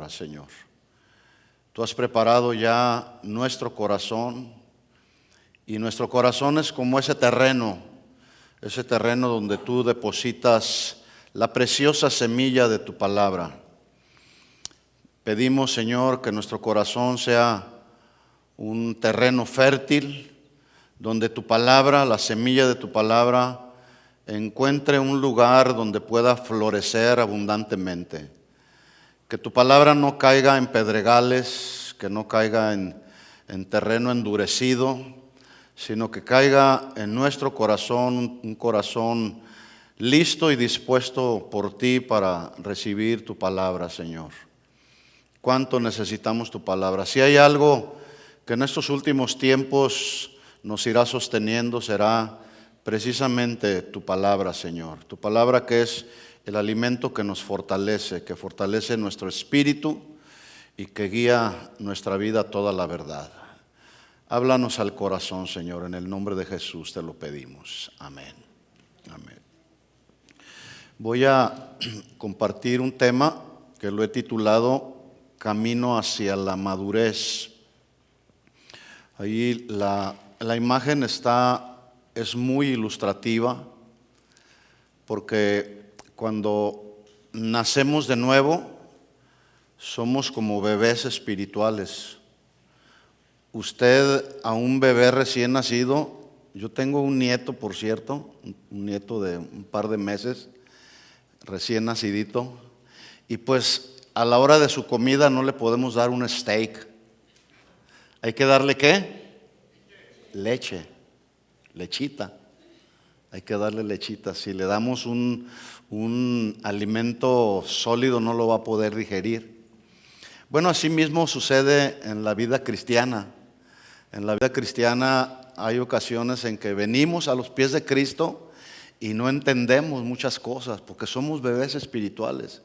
palabra, Señor. Tú has preparado ya nuestro corazón, y nuestro corazón es como ese terreno donde tú depositas la preciosa semilla de tu palabra. Pedimos, Señor, que nuestro corazón sea un terreno fértil, donde tu palabra, la semilla de tu palabra, encuentre un lugar donde pueda florecer abundantemente. Que tu palabra no caiga en pedregales, que no caiga en terreno endurecido, sino que caiga en nuestro corazón, un corazón listo y dispuesto por ti para recibir tu palabra, Señor. Cuánto necesitamos tu palabra. Si hay algo que en estos últimos tiempos nos irá sosteniendo, será precisamente tu palabra, Señor. Tu palabra, que es el alimento que nos fortalece, que fortalece nuestro espíritu y que guía nuestra vida a toda la verdad. Háblanos al corazón, Señor, en el nombre de Jesús te lo pedimos. Amén. Amén. Voy a compartir un tema que lo he titulado Camino hacia la madurez. Ahí la imagen es muy ilustrativa, porque cuando nacemos de nuevo somos como bebés espirituales. Usted, a un bebé recién nacido, yo tengo un nieto, por cierto, un nieto de un par de meses, recién nacidito, y pues a la hora de su comida no le podemos dar un steak. ¿Hay que darle qué? Leche, lechita. Hay que darle lechita. Si le damos un alimento sólido, no lo va a poder digerir. Bueno, así mismo sucede en la vida cristiana. En la vida cristiana hay ocasiones en que venimos a los pies de Cristo y no entendemos muchas cosas porque somos bebés espirituales.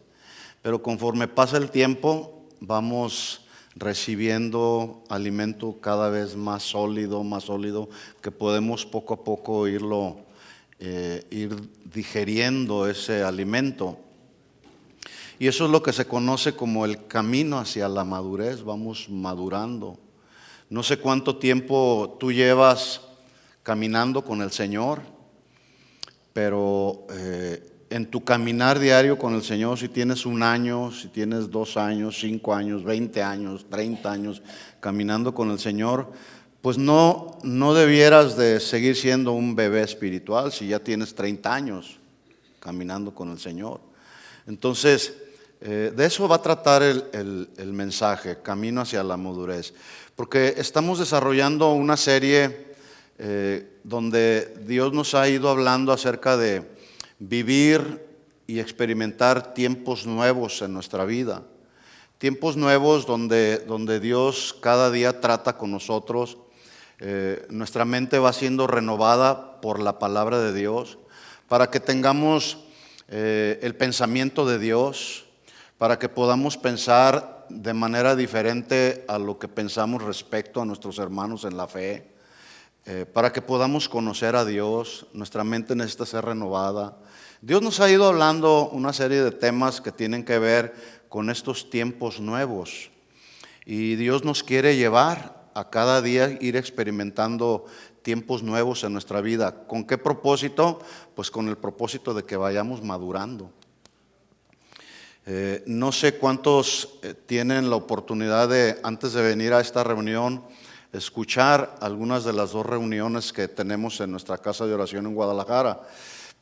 Pero conforme pasa el tiempo, vamos recibiendo alimento cada vez más sólido, que podemos poco a poco ir digeriendo ese alimento. Y eso es lo que se conoce como el camino hacia la madurez. Vamos madurando. No sé cuánto tiempo tú llevas caminando con el Señor, pero en tu caminar diario con el Señor, si tienes 1 año, si tienes 2 años, 5 años, 20 años, 30 años caminando con el Señor, pues no debieras de seguir siendo un bebé espiritual si ya tienes 30 años caminando con el Señor. Entonces, de eso va a tratar el mensaje, Camino hacia la madurez. Porque estamos desarrollando una serie donde Dios nos ha ido hablando acerca de vivir y experimentar tiempos nuevos en nuestra vida. Tiempos nuevos donde Dios cada día trata con nosotros. Nuestra mente va siendo renovada por la palabra de Dios para que tengamos el pensamiento de Dios, para que podamos pensar de manera diferente a lo que pensamos respecto a nuestros hermanos en la fe, para que podamos conocer a Dios. Nuestra mente necesita ser renovada. Dios nos ha ido hablando una serie de temas que tienen que ver con estos tiempos nuevos, y Dios nos quiere llevar a cada día ir experimentando tiempos nuevos en nuestra vida. ¿Con qué propósito? Pues con el propósito de que vayamos madurando. No sé cuántos tienen la oportunidad de, antes de venir a esta reunión, escuchar algunas de las 2 reuniones que tenemos en nuestra casa de oración en Guadalajara.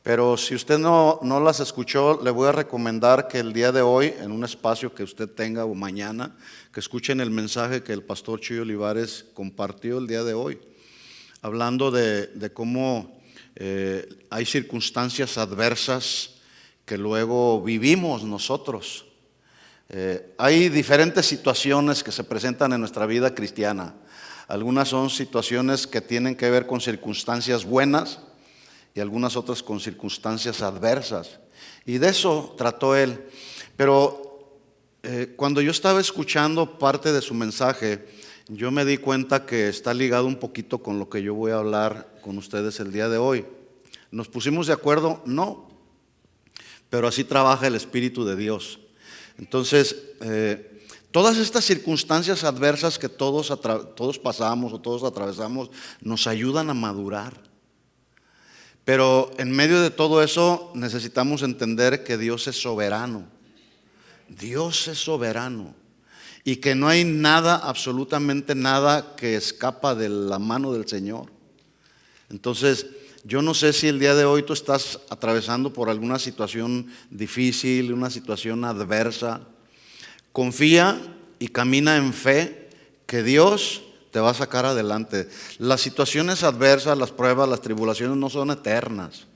Pero si usted no las escuchó, le voy a recomendar que el día de hoy, en un espacio que usted tenga, o mañana, que escuchen el mensaje que el pastor Chuy Olivares compartió el día de hoy, hablando de cómo hay circunstancias adversas que luego vivimos nosotros. Hay diferentes situaciones que se presentan en nuestra vida cristiana. Algunas son situaciones que tienen que ver con circunstancias buenas y algunas otras con circunstancias adversas. Y de eso trató él. Pero cuando yo estaba escuchando parte de su mensaje, yo me di cuenta que está ligado un poquito con lo que yo voy a hablar con ustedes el día de hoy. ¿Nos pusimos de acuerdo? No. Pero así trabaja el Espíritu de Dios. Entonces, Todas estas circunstancias adversas que todos pasamos o todos atravesamos nos ayudan a madurar. Pero en medio de todo eso necesitamos entender que Dios es soberano. Dios es soberano. Y que no hay nada, absolutamente nada, que escapa de la mano del Señor. Entonces, yo no sé si el día de hoy tú estás atravesando por alguna situación difícil, una situación adversa. Confía y camina en fe que Dios te va a sacar adelante. Las situaciones adversas, las pruebas, las tribulaciones no son eternas.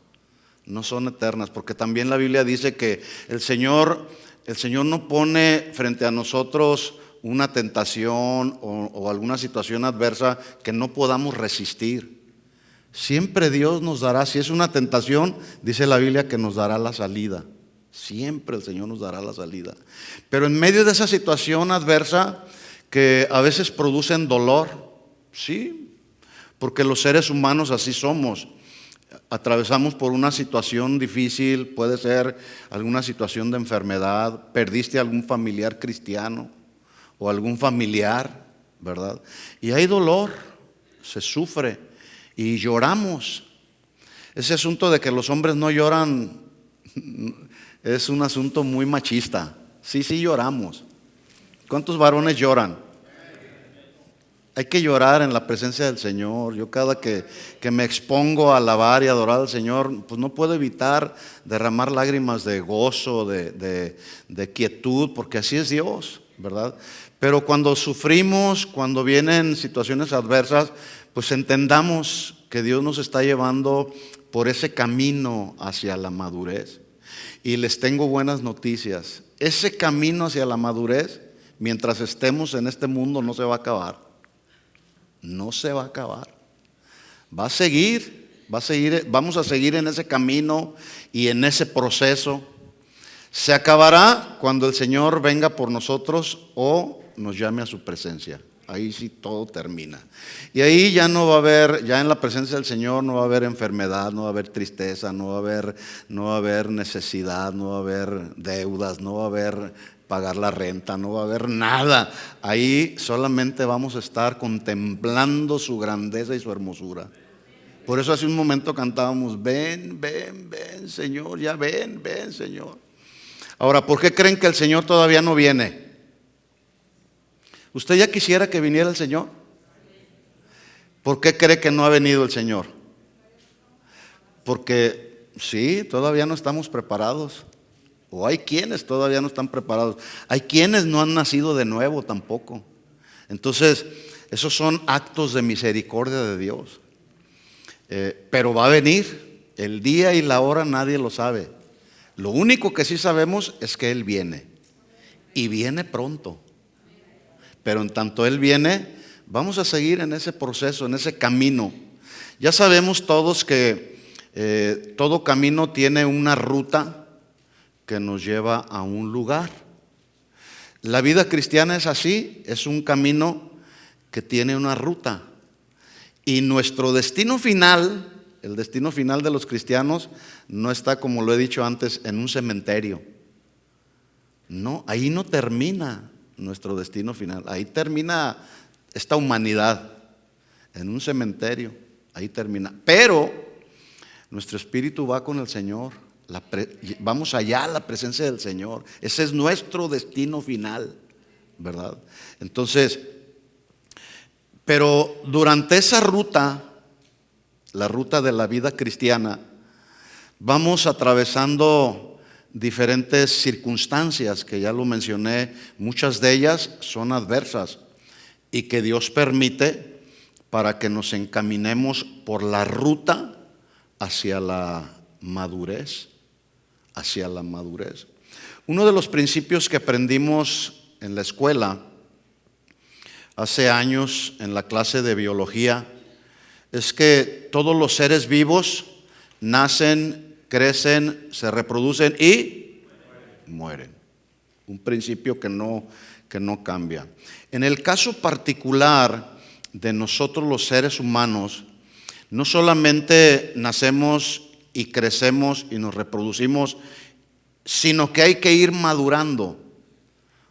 No son eternas, porque también la Biblia dice que el Señor no pone frente a nosotros una tentación o alguna situación adversa que no podamos resistir. Siempre Dios nos dará, si es una tentación, dice la Biblia que nos dará la salida. Siempre el Señor nos dará la salida. Pero en medio de esa situación adversa que a veces producen dolor, sí, porque los seres humanos así somos. Atravesamos por una situación difícil, puede ser alguna situación de enfermedad, perdiste a algún familiar cristiano o algún familiar, ¿verdad? Y hay dolor, se sufre y lloramos. Ese asunto de que los hombres no lloran es un asunto muy machista. Sí lloramos. ¿Cuántos varones lloran? Hay que llorar en la presencia del Señor. Yo cada que me expongo a alabar y adorar al Señor, pues no puedo evitar derramar lágrimas de gozo, de quietud, porque así es Dios, ¿verdad? Pero cuando sufrimos, cuando vienen situaciones adversas, pues entendamos que Dios nos está llevando por ese camino hacia la madurez. Y les tengo buenas noticias. Ese camino hacia la madurez, mientras estemos en este mundo, no se va a acabar. No se va a acabar. Va a seguir, vamos a seguir en ese camino y en ese proceso. Se acabará cuando el Señor venga por nosotros o nos llame a su presencia. Ahí sí todo termina. Y ahí ya no va a haber, ya en la presencia del Señor no va a haber enfermedad, no va a haber tristeza, no va a haber necesidad, no va a haber deudas, no va a haber pagar la renta, no va a haber nada. Ahí solamente vamos a estar contemplando su grandeza y su hermosura. Por eso hace un momento cantábamos, ven, ven, ven, Señor, ya ven, ven, Señor. Ahora, ¿por qué creen que el Señor todavía no viene? ¿Usted ya quisiera que viniera el Señor? ¿Por qué cree que no ha venido el Señor? Porque sí, todavía no estamos preparados. O hay quienes todavía no están preparados. Hay quienes no han nacido de nuevo tampoco. Entonces, esos son actos de misericordia de Dios. Pero va a venir. El día y la hora nadie lo sabe. Lo único que sí sabemos es que Él viene. Y viene pronto. Pero en tanto Él viene, vamos a seguir en ese proceso, en ese camino. Ya sabemos todos que todo camino tiene una ruta que nos lleva a un lugar. La vida cristiana es así, es un camino que tiene una ruta. Y nuestro destino final, el destino final de los cristianos, no está, como lo he dicho antes, en un cementerio. No, ahí no termina nuestro destino final. Ahí termina esta humanidad, en un cementerio. Ahí termina. Pero nuestro espíritu va con el Señor. Vamos allá a la presencia del Señor. Ese es nuestro destino final, ¿verdad? Entonces, pero durante esa ruta, la ruta de la vida cristiana, vamos atravesando diferentes circunstancias que ya lo mencioné. Muchas de ellas son adversas y que Dios permite para que nos encaminemos por la ruta hacia la madurez. Hacia la madurez. Uno de los principios que aprendimos en la escuela hace años en la clase de biología es que todos los seres vivos nacen, crecen, se reproducen y mueren. Un principio que no cambia. En el caso particular de nosotros los seres humanos, no solamente nacemos y crecemos y nos reproducimos, sino que hay que ir madurando.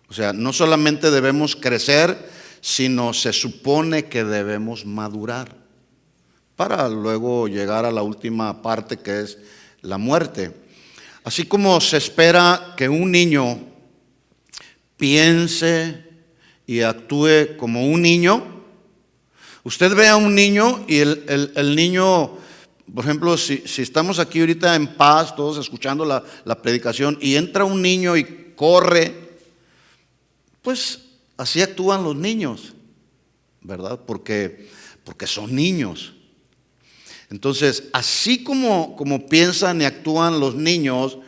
O sea, no solamente debemos crecer, sino se supone que debemos madurar para luego llegar a la última parte, que es la muerte. Así como se espera que un niño piense y actúe como un niño, usted ve a un niño y el niño, por ejemplo, si estamos aquí ahorita en paz, todos escuchando la predicación, y entra un niño y corre, pues así actúan los niños, ¿verdad? Porque son niños. Entonces, así como piensan y actúan los niños,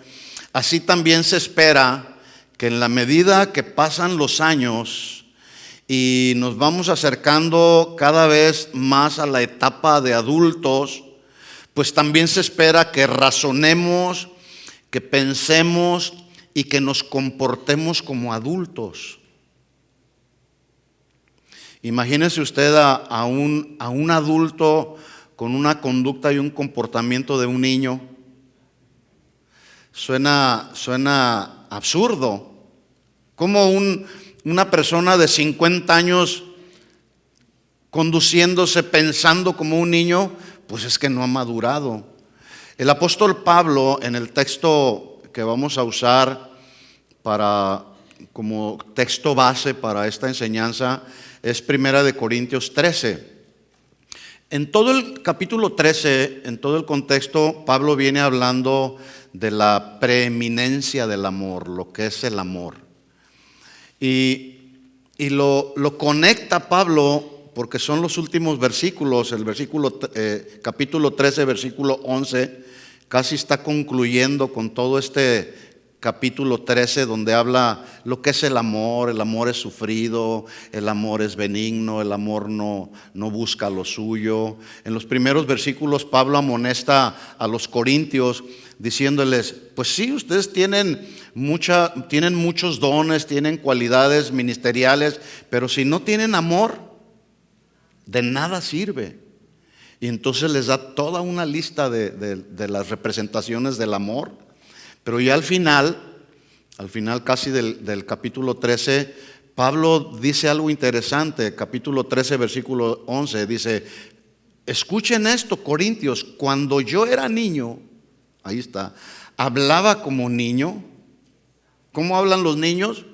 así también se espera que en la medida que pasan los años y nos vamos acercando cada vez más a la etapa de adultos, pues también se espera que razonemos, que pensemos y que nos comportemos como adultos. Imagínese usted a un adulto con una conducta y un comportamiento de un niño. Suena absurdo. Como una persona de 50 años conduciéndose, pensando como un niño, pues es que no ha madurado. El apóstol Pablo, en el texto que vamos a usar como texto base para esta enseñanza, es 1 Corintios 13. En todo el capítulo 13, en todo el contexto, Pablo viene hablando de la preeminencia del amor, lo que es el amor. Y lo conecta Pablo porque son los últimos versículos. El capítulo 13, versículo 11, casi está concluyendo con todo este capítulo 13, donde habla lo que es el amor. El amor es sufrido, el amor es benigno, el amor no busca lo suyo. En los primeros versículos Pablo amonesta a los corintios diciéndoles, pues sí, ustedes tienen muchos dones, tienen cualidades ministeriales, pero si no tienen amor, de nada sirve. Y entonces les da toda una lista de las representaciones del amor. Pero ya al final casi del capítulo 13, Pablo dice algo interesante. Capítulo 13, versículo 11, dice, escuchen esto, Corintios, cuando yo era niño, ahí está, hablaba como niño. ¿Cómo hablan los niños?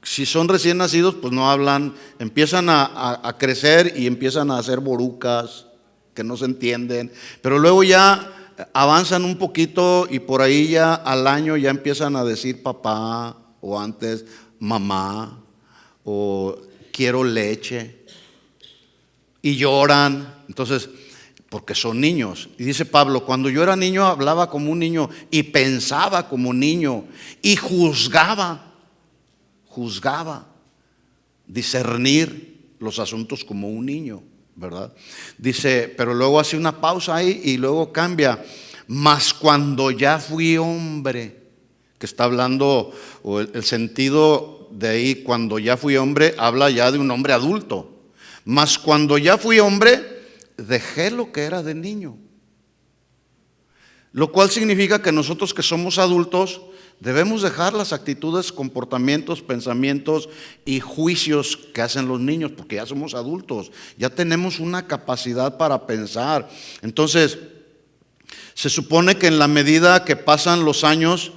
Si son recién nacidos, pues no hablan, empiezan a crecer y empiezan a hacer borucas que no se entienden, pero luego ya avanzan un poquito y por ahí ya al año ya empiezan a decir papá, o antes mamá, o quiero leche, y lloran. Entonces, porque son niños. Y dice Pablo, cuando yo era niño hablaba como un niño y pensaba como un niño y juzgaba, discernir los asuntos como un niño, ¿verdad? Dice, pero luego hace una pausa ahí y luego cambia. Mas cuando ya fui hombre, que está hablando, o el sentido de ahí, cuando ya fui hombre, habla ya de un hombre adulto. Mas cuando ya fui hombre, dejé lo que era de niño. Lo cual significa que nosotros que somos adultos debemos dejar las actitudes, comportamientos, pensamientos y juicios que hacen los niños, porque ya somos adultos, ya tenemos una capacidad para pensar. Entonces, se supone que en la medida que pasan los años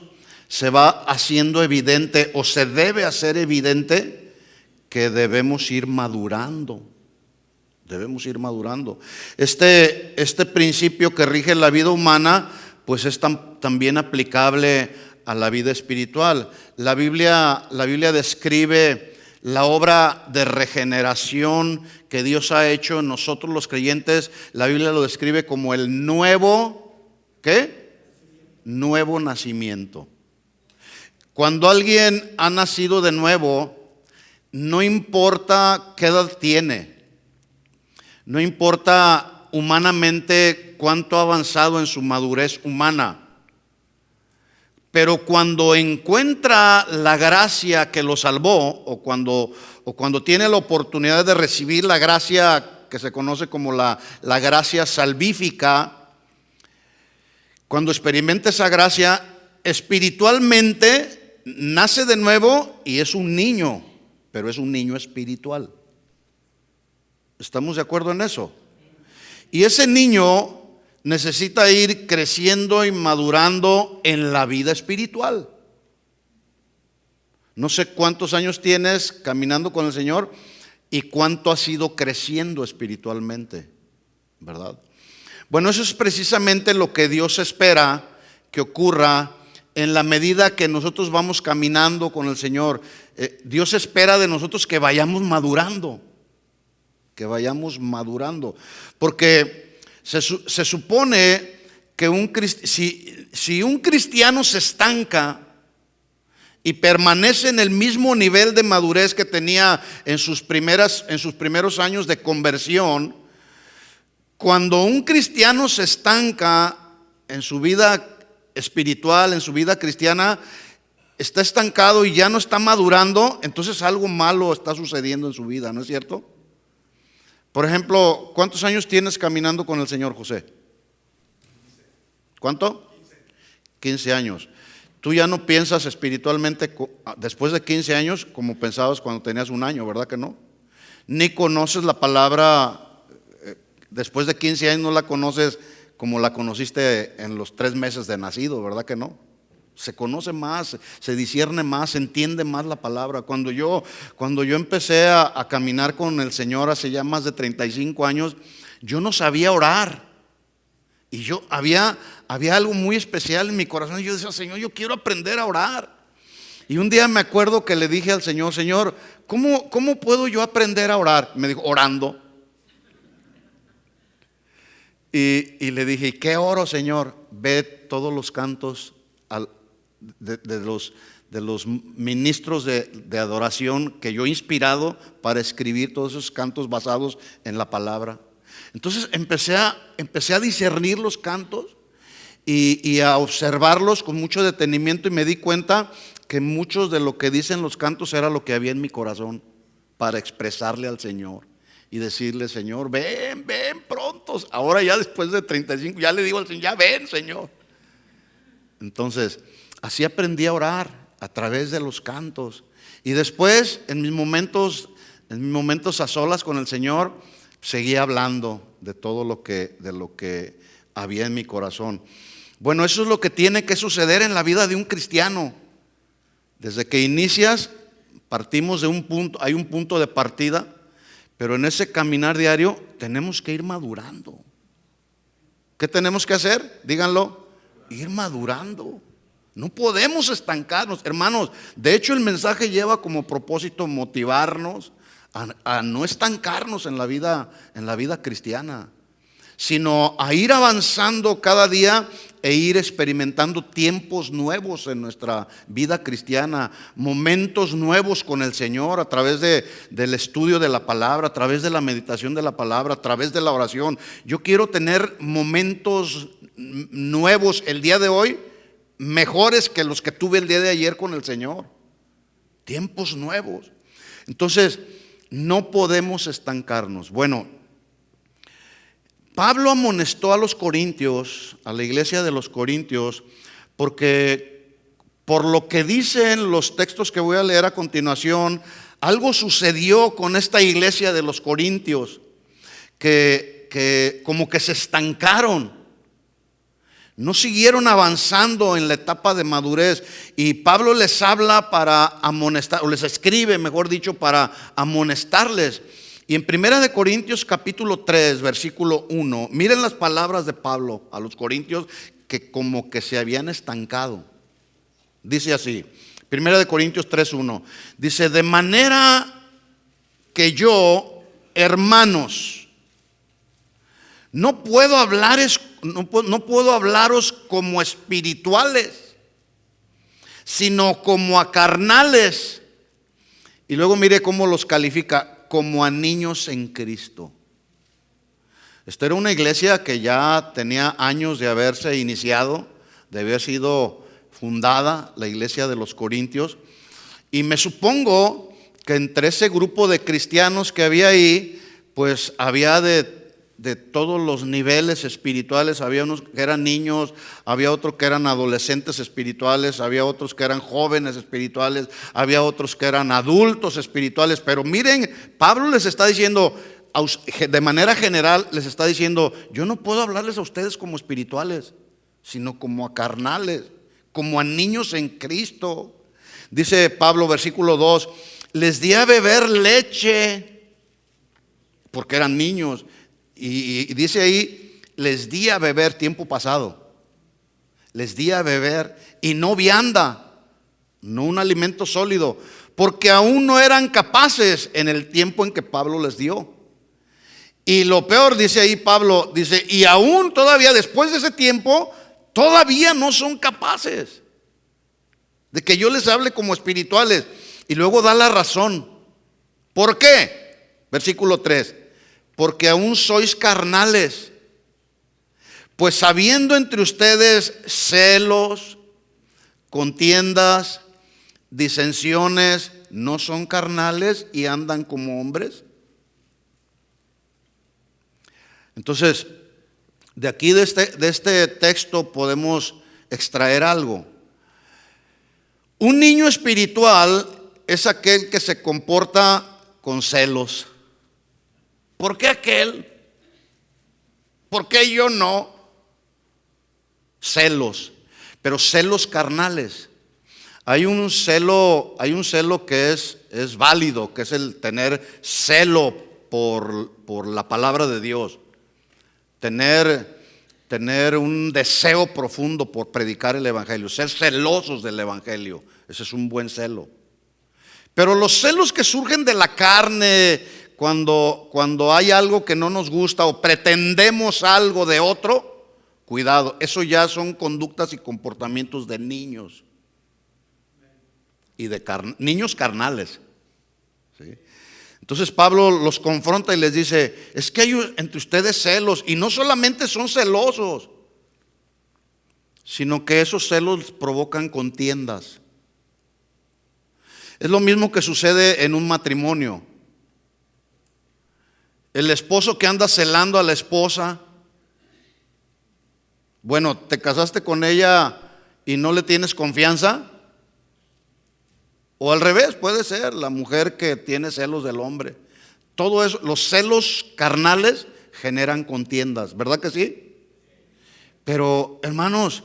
se va haciendo evidente, o se debe hacer evidente, que debemos ir madurando. Debemos ir madurando. Este principio que rige la vida humana, pues es también aplicable a la vida espiritual. La Biblia describe la obra de regeneración que Dios ha hecho en nosotros los creyentes. La Biblia lo describe como el nuevo, ¿qué? Nuevo nacimiento. Cuando alguien ha nacido de nuevo, no importa qué edad tiene, no importa humanamente cuánto ha avanzado en su madurez humana, pero cuando encuentra la gracia que lo salvó, o cuando tiene la oportunidad de recibir la gracia que se conoce como la gracia salvífica, cuando experimenta esa gracia, espiritualmente nace de nuevo y es un niño, pero es un niño espiritual. ¿Estamos de acuerdo en eso? Y ese niño necesita ir creciendo y madurando en la vida espiritual. No sé cuántos años tienes caminando con el Señor y cuánto has ido creciendo espiritualmente, ¿verdad? Bueno, eso es precisamente lo que Dios espera que ocurra en la medida que nosotros vamos caminando con el Señor. Dios espera de nosotros que vayamos madurando, porque se supone que si un cristiano se estanca y permanece en el mismo nivel de madurez que tenía en sus primeros años de conversión, cuando un cristiano se estanca en su vida espiritual, en su vida cristiana, está estancado y ya no está madurando, entonces algo malo está sucediendo en su vida, ¿no es cierto? Por ejemplo, ¿cuántos años tienes caminando con el Señor, José? ¿Cuánto? 15 años. Tú ya no piensas espiritualmente después de 15 años como pensabas cuando tenías un año, ¿verdad que no? Ni conoces la palabra, después de 15 años no la conoces como la conociste en los 3 meses de nacido, ¿verdad que no? Se conoce más, se discierne más, se entiende más la palabra. Cuando yo empecé a caminar con el Señor hace ya más de 35 años, yo no sabía orar. Y había algo muy especial en mi corazón. Y yo decía, Señor, yo quiero aprender a orar. Y un día me acuerdo que le dije al Señor, Señor, ¿cómo puedo yo aprender a orar? Me dijo, orando. Y le dije, ¿qué oro, Señor? Ve todos los cantos de los ministros de adoración que yo he inspirado para escribir todos esos cantos basados en la palabra. Entonces empecé a discernir los cantos y a observarlos con mucho detenimiento, y me di cuenta que muchos de lo que dicen los cantos era lo que había en mi corazón para expresarle al Señor y decirle, Señor, ven pronto. Ahora ya después de 35 ya le digo al Señor, ya ven, Señor. Entonces así aprendí a orar a través de los cantos, y después en mis momentos a solas con el Señor seguía hablando de todo lo que había en mi corazón. Bueno, eso es lo que tiene que suceder en la vida de un cristiano. Desde que inicias, partimos de un punto, hay un punto de partida, pero en ese caminar diario tenemos que ir madurando. ¿Qué tenemos que hacer? Díganlo, ir madurando. No podemos estancarnos, hermanos. De hecho, el mensaje lleva como propósito motivarnos a no estancarnos en la vida cristiana, sino a ir avanzando cada día e ir experimentando tiempos nuevos en nuestra vida cristiana, momentos nuevos con el Señor a través del estudio de la palabra, a través de la meditación de la palabra, a través de la oración. Yo quiero tener momentos nuevos el día de hoy, mejores que los que tuve el día de ayer con el Señor. Tiempos nuevos. Entonces, no podemos estancarnos. Bueno, Pablo amonestó a los corintios, a la iglesia de los corintios, porque por lo que dicen los textos que voy a leer a continuación, algo sucedió con esta iglesia de los corintios, que como que se estancaron. No siguieron avanzando en la etapa de madurez, y Pablo les habla para amonestar, o les escribe, mejor dicho, para amonestarles. Y en 1 Corintios capítulo 3, versículo 1, miren las palabras de Pablo a los corintios que como que se habían estancado. Dice así, 1 Corintios 3, 1, dice, de manera que yo, hermanos, no puedo hablaros como espirituales, sino como a carnales. Y luego mire cómo los califica, como a niños en Cristo. Esta era una iglesia que ya tenía años de haberse iniciado, de haber sido fundada, la iglesia de los Corintios. Y me supongo que entre ese grupo de cristianos que había ahí, pues había de de todos los niveles espirituales. Había unos que eran niños, había otros que eran adolescentes espirituales, había otros que eran jóvenes espirituales, había otros que eran adultos espirituales. Pero miren, Pablo les está diciendo, de manera general, les está diciendo: yo no puedo hablarles a ustedes como espirituales, sino como a carnales, como a niños en Cristo. Dice Pablo, versículo 2, les di a beber leche, porque eran niños. Y dice ahí, les di a beber, tiempo pasado. Les di a beber, y no vianda, no un alimento sólido, porque aún no eran capaces en el tiempo en que Pablo les dio. Y lo peor, dice ahí Pablo, dice, y aún todavía después de ese tiempo, todavía no son capaces de que yo les hable como espirituales. Y luego da la razón. ¿Por qué? Versículo 3. Porque aún sois carnales, pues habiendo entre ustedes celos, contiendas, disensiones, ¿no son carnales y andan como hombres? Entonces, de aquí, de este texto, podemos extraer algo. Un niño espiritual es aquel que se comporta con celos. ¿Por qué aquel? ¿Por qué yo no? Celos, pero celos carnales. Hay un celo que es válido, que es el tener celo por la palabra de Dios. Tener un deseo profundo por predicar el evangelio, ser celosos del evangelio. Ese es un buen celo. Pero los celos que surgen de la carne, cuando hay algo que no nos gusta o pretendemos algo de otro, cuidado, eso ya son conductas y comportamientos de niños y de niños carnales, ¿sí? Entonces Pablo los confronta y les dice: es que hay entre ustedes celos, y no solamente son celosos, sino que esos celos provocan contiendas. Es lo mismo que sucede en un matrimonio. El esposo que anda celando a la esposa. Bueno, ¿te casaste con ella y no le tienes confianza? O al revés, puede ser la mujer que tiene celos del hombre. Todo eso, los celos carnales generan contiendas, ¿verdad que sí? Pero hermanos,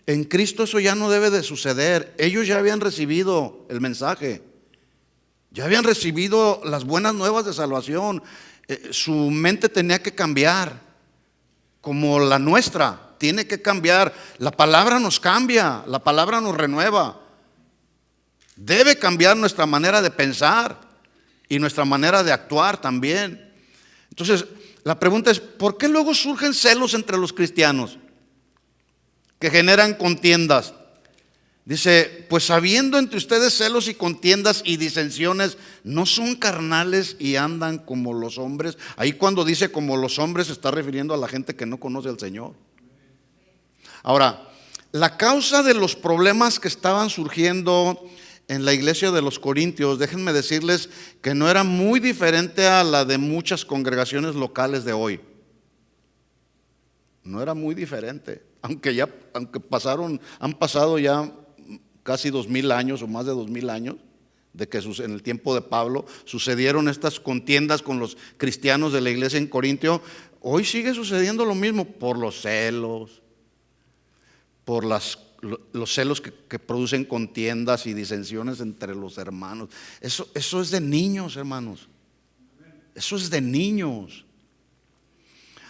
en Cristo eso ya no debe de suceder. Ellos ya habían recibido el mensaje, ya habían recibido las buenas nuevas de salvación. Su mente tenía que cambiar, como la nuestra tiene que cambiar. La palabra nos cambia, la palabra nos renueva. Debe cambiar nuestra manera de pensar y nuestra manera de actuar también. Entonces, la pregunta es: ¿por qué luego surgen celos entre los cristianos que generan contiendas? Dice: pues habiendo entre ustedes celos y contiendas y disensiones, ¿no son carnales y andan como los hombres? Ahí cuando dice como los hombres se está refiriendo a la gente que no conoce al Señor. Ahora, la causa de los problemas que estaban surgiendo en la iglesia de los Corintios, déjenme decirles que no era muy diferente a la de muchas congregaciones locales de hoy. No era muy diferente, aunque han pasado ya casi 2000 años o más de 2000 años de que en el tiempo de Pablo sucedieron estas contiendas con los cristianos de la iglesia en Corintio. Hoy sigue sucediendo lo mismo, por los celos, por los celos que producen contiendas y disensiones entre los hermanos. Eso es de niños, hermanos. Eso es de niños.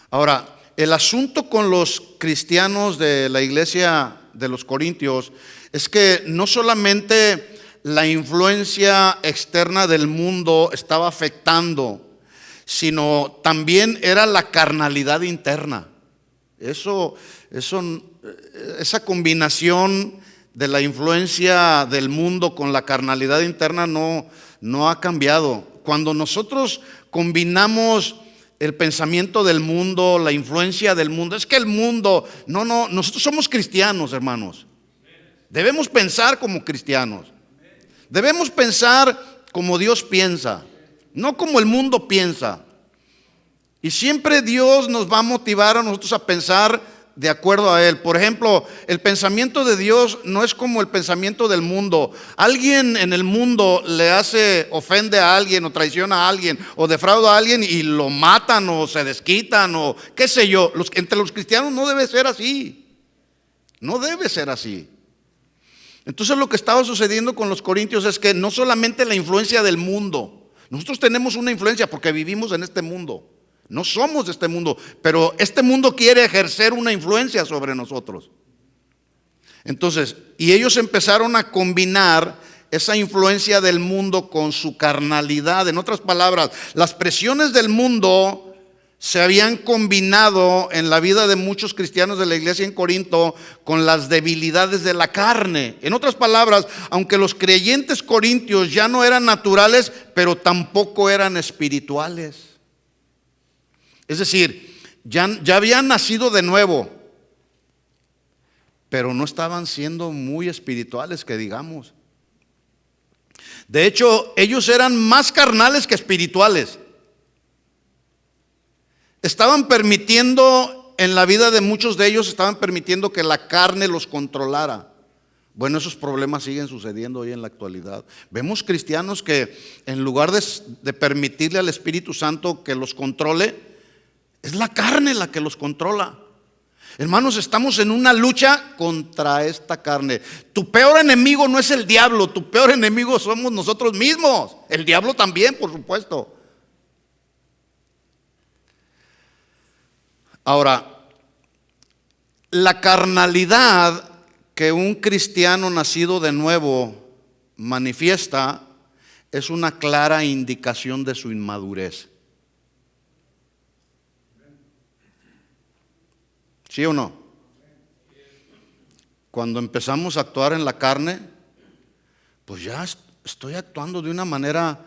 Ahora, el asunto con los cristianos de la iglesia de los Corintios es que no solamente la influencia externa del mundo estaba afectando, sino también era la carnalidad interna. Esa combinación de la influencia del mundo con la carnalidad interna no ha cambiado. Cuando nosotros combinamos el pensamiento del mundo, la influencia del mundo, es que el mundo, nosotros somos cristianos, hermanos. Debemos pensar como cristianos. Debemos pensar como Dios piensa, no como el mundo piensa. Y siempre Dios nos va a motivar a nosotros a pensar de acuerdo a Él. Por ejemplo, el pensamiento de Dios no es como el pensamiento del mundo. Alguien en el mundo ofende a alguien o traiciona a alguien o defrauda a alguien y lo matan o se desquitan o qué sé yo. Entre los cristianos no debe ser así. No debe ser así. Entonces lo que estaba sucediendo con los corintios es que no solamente la influencia del mundo. Nosotros tenemos una influencia porque vivimos en este mundo. No somos de este mundo, pero este mundo quiere ejercer una influencia sobre nosotros. Entonces, y ellos empezaron a combinar esa influencia del mundo con su carnalidad. En otras palabras, las presiones del mundo se habían combinado en la vida de muchos cristianos de la iglesia en Corinto con las debilidades de la carne. En otras palabras, aunque los creyentes corintios ya no eran naturales, pero tampoco eran espirituales. Es decir, ya habían nacido de nuevo, pero no estaban siendo muy espirituales, que digamos. De hecho, ellos eran más carnales que espirituales. Estaban permitiendo, en la vida de muchos de ellos, estaban permitiendo que la carne los controlara. Bueno, esos problemas siguen sucediendo hoy en la actualidad. Vemos cristianos que en lugar de permitirle al Espíritu Santo que los controle, es la carne la que los controla. Hermanos, estamos en una lucha contra esta carne. Tu peor enemigo no es el diablo, tu peor enemigo somos nosotros mismos. El diablo también, por supuesto. Ahora, la carnalidad que un cristiano nacido de nuevo manifiesta es una clara indicación de su inmadurez. ¿Sí o no? Cuando empezamos a actuar en la carne, pues ya estoy actuando de una manera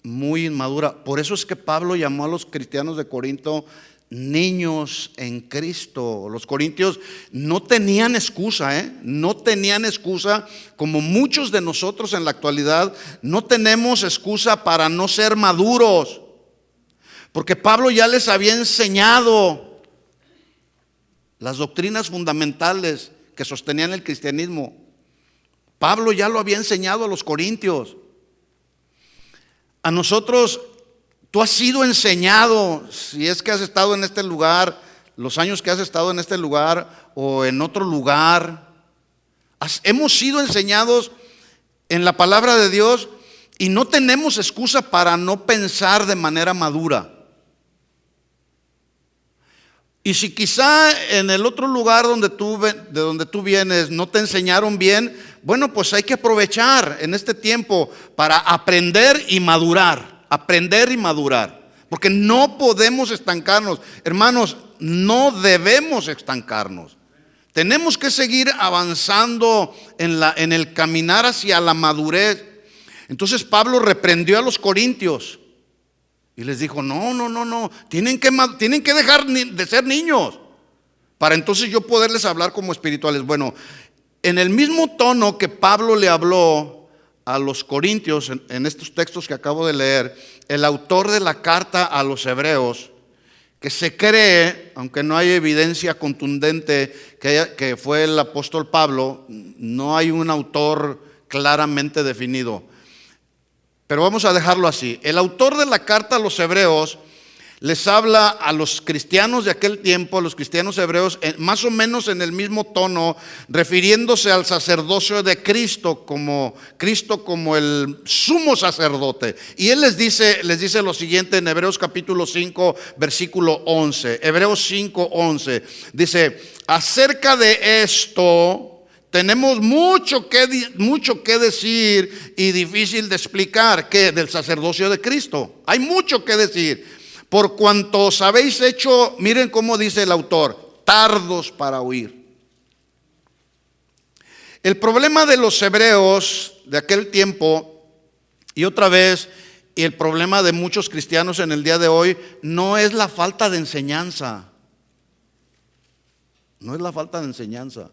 muy inmadura. Por eso es que Pablo llamó a los cristianos de Corinto niños en Cristo. Los corintios no tenían excusa, no tenían excusa, como muchos de nosotros en la actualidad no tenemos excusa para no ser maduros, porque Pablo ya les había enseñado las doctrinas fundamentales que sostenían el cristianismo. Pablo ya lo había enseñado a los corintios. A nosotros, tú has sido enseñado, si es que has estado en este lugar, los años que has estado en este lugar o en otro lugar, hemos sido enseñados en la palabra de Dios y no tenemos excusa para no pensar de manera madura. Y si quizá en el otro lugar de donde tú vienes no te enseñaron bien, bueno, pues hay que aprovechar en este tiempo para aprender y madurar, porque no podemos estancarnos. Hermanos, no debemos estancarnos. Tenemos que seguir avanzando en el caminar hacia la madurez. Entonces Pablo reprendió a los corintios y les dijo, no, tienen que dejar de ser niños para entonces yo poderles hablar como espirituales. Bueno, en el mismo tono que Pablo le habló a los corintios en estos textos que acabo de leer, el autor de la carta a los hebreos, que se cree, aunque no hay evidencia contundente que fue el apóstol Pablo, no hay un autor claramente definido, pero vamos a dejarlo así. El autor de la carta a los hebreos les habla a los cristianos de aquel tiempo, a los cristianos hebreos, más o menos en el mismo tono, refiriéndose al sacerdocio de Cristo como el sumo sacerdote. Y él les dice lo siguiente en Hebreos capítulo 5, versículo 11. Hebreos 5, 11. Dice, acerca de esto tenemos mucho que decir y difícil de explicar, que del sacerdocio de Cristo. Hay mucho que decir. Por cuanto os habéis hecho, miren cómo dice el autor, tardos para oír. El problema de los hebreos de aquel tiempo, y otra vez, y el problema de muchos cristianos en el día de hoy, no es la falta de enseñanza. No es la falta de enseñanza.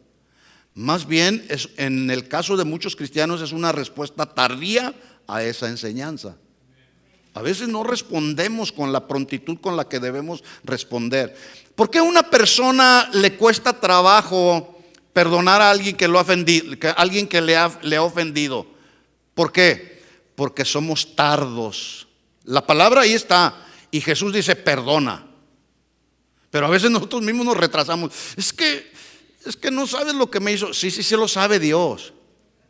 Más bien, en el caso de muchos cristianos, es una respuesta tardía a esa enseñanza. A veces no respondemos con la prontitud con la que debemos responder. ¿Por qué a una persona le cuesta trabajo perdonar a alguien que lo ha ofendido, a alguien que le ha ofendido? ¿Por qué? Porque somos tardos. La palabra ahí está y Jesús dice perdona. Pero a veces nosotros mismos nos retrasamos. Es que no sabes lo que me hizo. Sí lo sabe Dios.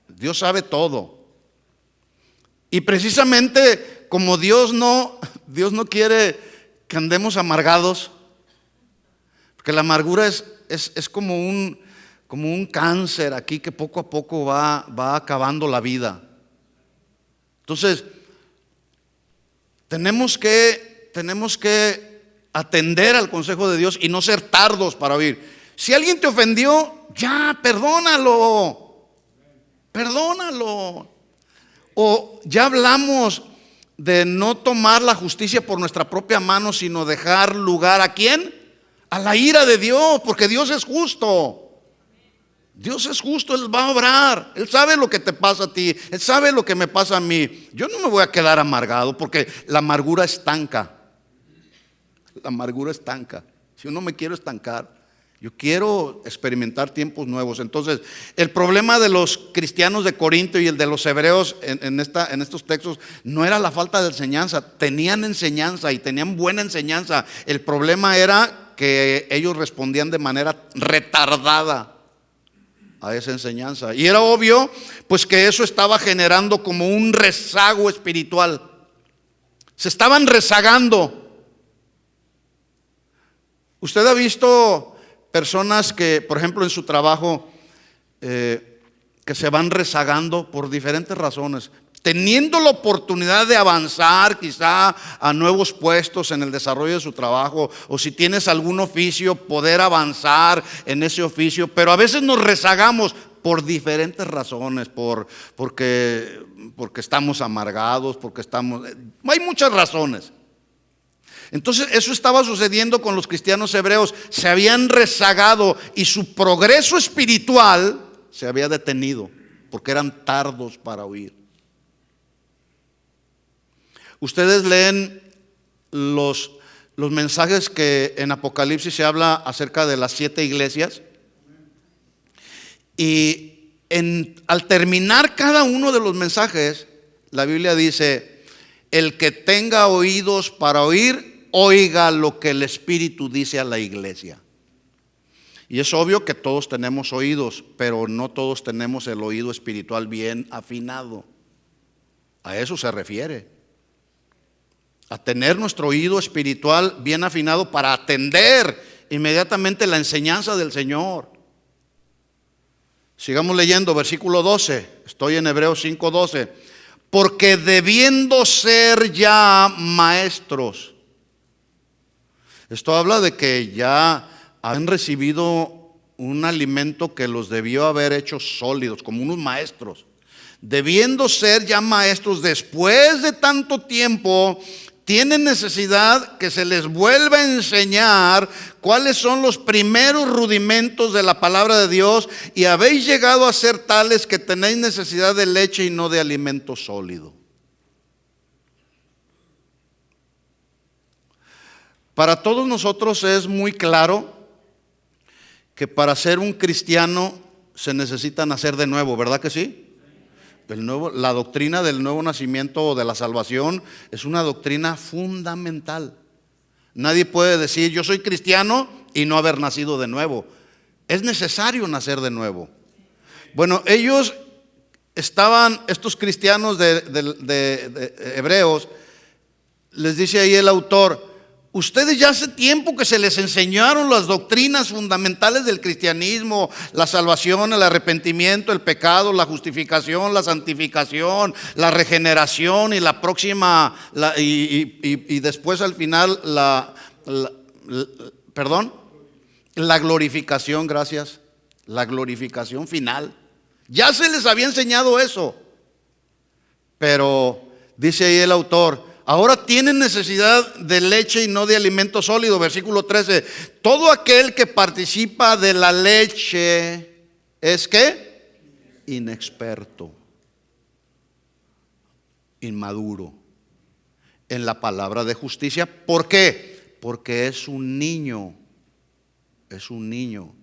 Dios sabe todo. Y precisamente como Dios no quiere que andemos amargados, porque la amargura es como un cáncer aquí que poco a poco va acabando la vida. Entonces, tenemos que atender al consejo de Dios y no ser tardos para oír. Si alguien te ofendió, ya, perdónalo. O ya hablamos de no tomar la justicia por nuestra propia mano, sino dejar lugar ¿a quién? A la ira de Dios, porque Dios es justo. Dios es justo, Él va a obrar. Él sabe lo que te pasa a ti, Él sabe lo que me pasa a mí. Yo no me voy a quedar amargado porque la amargura estanca. La amargura estanca. Si uno me quiero estancar, yo quiero experimentar tiempos nuevos. Entonces, el problema de los cristianos de Corinto y el de los hebreos en estos textos no era la falta de enseñanza. Tenían enseñanza y tenían buena enseñanza. El problema era que ellos respondían de manera retardada a esa enseñanza. Y era obvio pues que eso estaba generando como un rezago espiritual. Se estaban rezagando. Usted ha visto personas que, por ejemplo, en su trabajo que se van rezagando por diferentes razones, teniendo la oportunidad de avanzar quizá a nuevos puestos en el desarrollo de su trabajo, o si tienes algún oficio, poder avanzar en ese oficio, pero a veces nos rezagamos por diferentes razones, porque estamos amargados, hay muchas razones. Entonces eso estaba sucediendo con los cristianos hebreos. Se habían rezagado y su progreso espiritual se había detenido porque eran tardos para oír. Ustedes leen los mensajes que en Apocalipsis se habla acerca de las 7 iglesias, y al terminar cada uno de los mensajes, la Biblia dice: el que tenga oídos para oír, oiga lo que el Espíritu dice a la iglesia. Y es obvio que todos tenemos oídos, pero no todos tenemos el oído espiritual bien afinado. A eso se refiere, a tener nuestro oído espiritual bien afinado para atender inmediatamente la enseñanza del Señor. Sigamos leyendo, versículo 12. Estoy en Hebreos 5:12. Porque debiendo ser ya maestros. Esto habla de que ya han recibido un alimento que los debió haber hecho sólidos, como unos maestros. Debiendo ser ya maestros después de tanto tiempo, tienen necesidad que se les vuelva a enseñar cuáles son los primeros rudimentos de la palabra de Dios, y habéis llegado a ser tales que tenéis necesidad de leche y no de alimento sólido. Para todos nosotros es muy claro que para ser un cristiano se necesita nacer de nuevo, ¿verdad que sí? La doctrina del nuevo nacimiento o de la salvación es una doctrina fundamental. Nadie puede decir yo soy cristiano y no haber nacido de nuevo. Es necesario nacer de nuevo. Bueno, estos cristianos de hebreos, les dice ahí el autor: ustedes ya hace tiempo que se les enseñaron las doctrinas fundamentales del cristianismo, la salvación, el arrepentimiento, el pecado, la justificación, la santificación, la regeneración y la próxima, y después al final la glorificación, gracias, la glorificación final. Ya se les había enseñado eso, pero dice ahí el autor: ahora tienen necesidad de leche y no de alimento sólido. Versículo 13. Todo aquel que participa de la leche es ¿qué? Inexperto, inmaduro. en la palabra de justicia. ¿Por qué? Porque es un niño. Es un niño.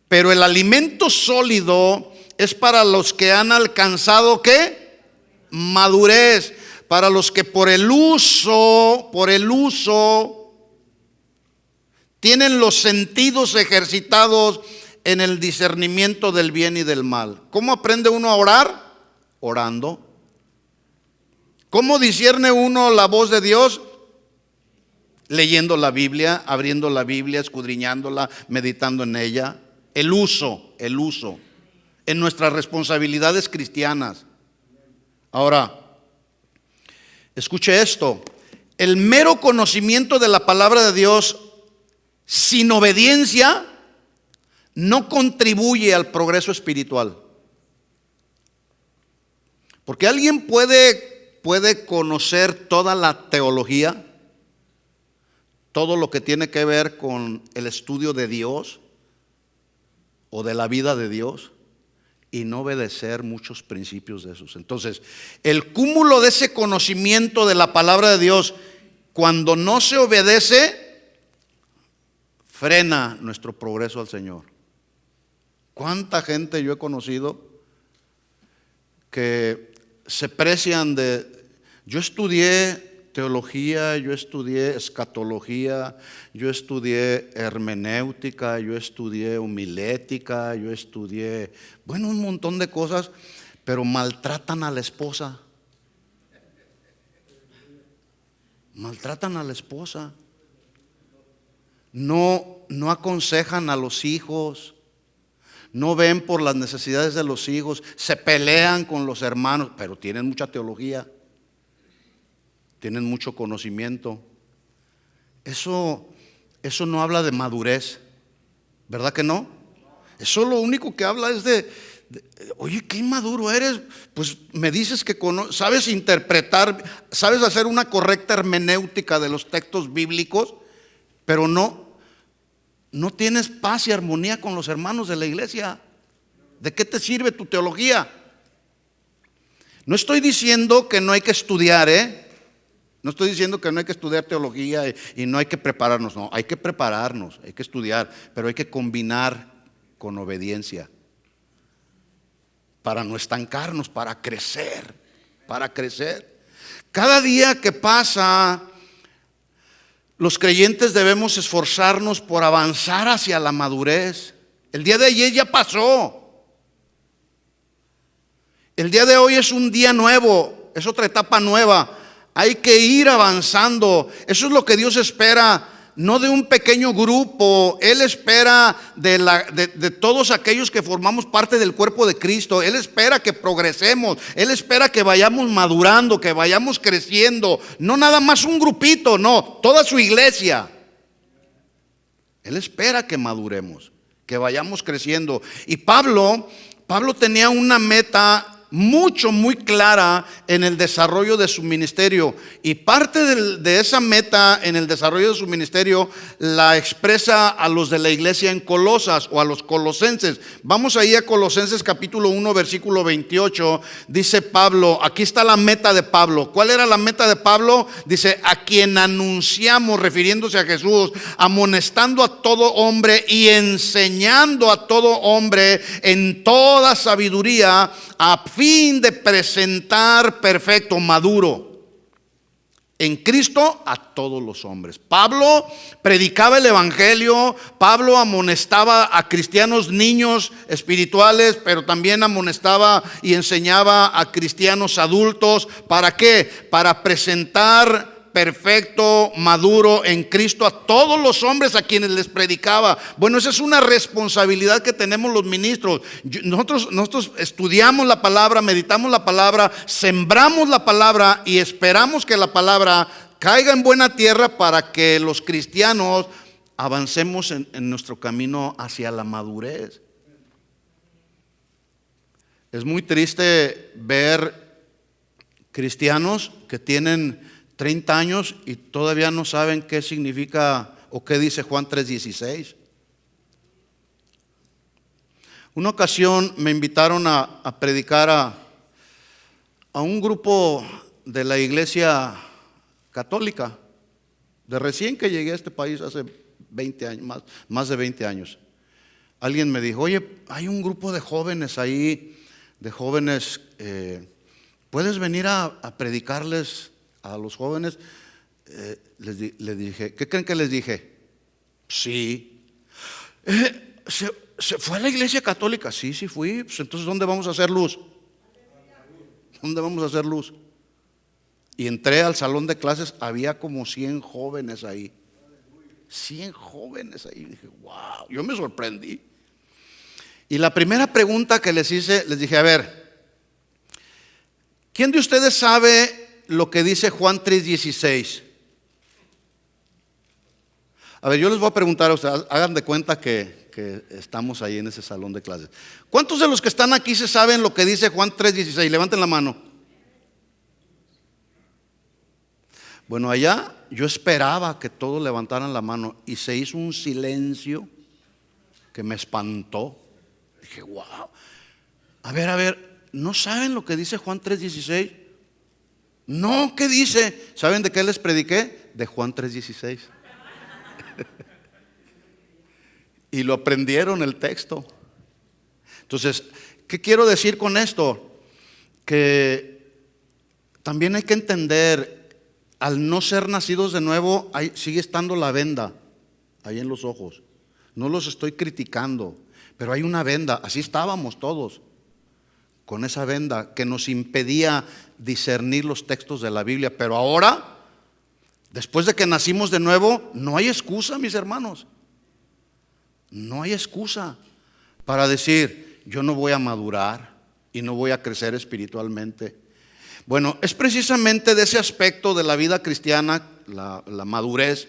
Pero el alimento sólido es para los que han alcanzado ¿qué? Madurez. Para los que por el uso tienen los sentidos ejercitados en el discernimiento del bien y del mal. ¿Cómo aprende uno a orar? Orando. ¿Cómo discierne uno la voz de Dios? Leyendo la Biblia, abriendo la Biblia, escudriñándola, meditando en ella. El uso en nuestras responsabilidades cristianas. Ahora, escuche esto: el mero conocimiento de la palabra de Dios sin obediencia no contribuye al progreso espiritual. Porque alguien puede conocer toda la teología, todo lo que tiene que ver con el estudio de Dios o de la vida de Dios, y no obedecer muchos principios de esos. Entonces, el cúmulo de ese conocimiento de la palabra de Dios, cuando no se obedece, frena nuestro progreso al Señor. ¿Cuánta gente yo he conocido que se precian de... Yo estudié teología, yo estudié escatología, yo estudié hermenéutica, yo estudié homilética, yo estudié, bueno, un montón de cosas, pero maltratan a la esposa. Maltratan a la esposa. No aconsejan a los hijos. No ven por las necesidades de los hijos, se pelean con los hermanos, pero tienen mucha teología, tienen mucho conocimiento. Eso no habla de madurez, ¿verdad que no? Eso lo único que habla es de oye, qué inmaduro eres. Pues me dices que sabes interpretar, sabes hacer una correcta hermenéutica de los textos bíblicos, pero no tienes paz y armonía con los hermanos de la iglesia. ¿De qué te sirve tu teología? No estoy diciendo que no hay que estudiar, No estoy diciendo que no hay que estudiar teología y no hay que prepararnos. No, hay que prepararnos, hay que estudiar, pero hay que combinar con obediencia para no estancarnos, para crecer, Cada día que pasa, los creyentes debemos esforzarnos por avanzar hacia la madurez. El día de ayer ya pasó. El día de hoy es un día nuevo, es otra etapa nueva. Hay que ir avanzando. Eso es lo que Dios espera, no de un pequeño grupo. Él espera de todos aquellos que formamos parte del cuerpo de Cristo. Él espera que progresemos. Él espera que vayamos madurando, que vayamos creciendo. No nada más un grupito, no, toda su iglesia. Él espera que maduremos, que vayamos creciendo. Y Pablo tenía una meta muy clara en el desarrollo de su ministerio, y parte de esa meta en el desarrollo de su ministerio la expresa a los de la iglesia en Colosas, o a los colosenses. Vamos ahí a Colosenses capítulo 1 versículo 28. Dice Pablo, aquí está la meta de Pablo. ¿Cuál era la meta de Pablo? Dice: a quien anunciamos, refiriéndose a Jesús, amonestando a todo hombre y enseñando a todo hombre en toda sabiduría, a fin de presentar perfecto, maduro en Cristo a todos los hombres. Pablo predicaba el evangelio. Pablo amonestaba a cristianos niños espirituales, pero también amonestaba y enseñaba a cristianos adultos. ¿Para qué? Para presentar perfecto, maduro en Cristo a todos los hombres a quienes les predicaba. Bueno, esa es una responsabilidad que tenemos los ministros. Nosotros estudiamos la palabra, meditamos la palabra, sembramos la palabra y esperamos que la palabra caiga en buena tierra para que los cristianos avancemos en nuestro camino hacia la madurez. Es muy triste ver cristianos que tienen 30 años y todavía no saben qué significa o qué dice Juan 3:16. Una ocasión me invitaron a predicar a un grupo de la iglesia católica, de recién que llegué a este país hace 20 años, más de 20 años. Alguien me dijo, oye, hay un grupo de jóvenes ahí, ¿puedes venir a predicarles a los jóvenes? Les dije, ¿qué creen que les dije? Sí. ¿Se fue a la iglesia católica? Sí fui. Pues entonces, ¿dónde vamos a hacer luz? ¿Dónde vamos a hacer luz? Y entré al salón de clases, había como 100 jóvenes ahí. 100 jóvenes ahí. Dije, wow, yo me sorprendí. Y la primera pregunta que les hice, les dije, a ver, ¿quién de ustedes sabe lo que dice Juan 3:16? A ver, yo les voy a preguntar a ustedes, hagan de cuenta que estamos ahí en ese salón de clases. ¿Cuántos de los que están aquí se saben lo que dice Juan 3:16? Levanten la mano. Bueno, allá yo esperaba que todos levantaran la mano y se hizo un silencio que me espantó. Dije, wow. A ver, ¿no saben lo que dice Juan 3:16? No, ¿qué dice? ¿Saben de qué les prediqué? De Juan 3:16. Y lo aprendieron el texto. Entonces, ¿qué quiero decir con esto? Que también hay que entender, al no ser nacidos de nuevo, sigue estando la venda ahí en los ojos. No los estoy criticando, pero hay una venda. Así estábamos todos, con esa venda que nos impedía discernir los textos de la Biblia. Pero ahora, después de que nacimos de nuevo, no hay excusa, mis hermanos. No hay excusa para decir, yo no voy a madurar y no voy a crecer espiritualmente. Bueno, es precisamente de ese aspecto de la vida cristiana, la madurez,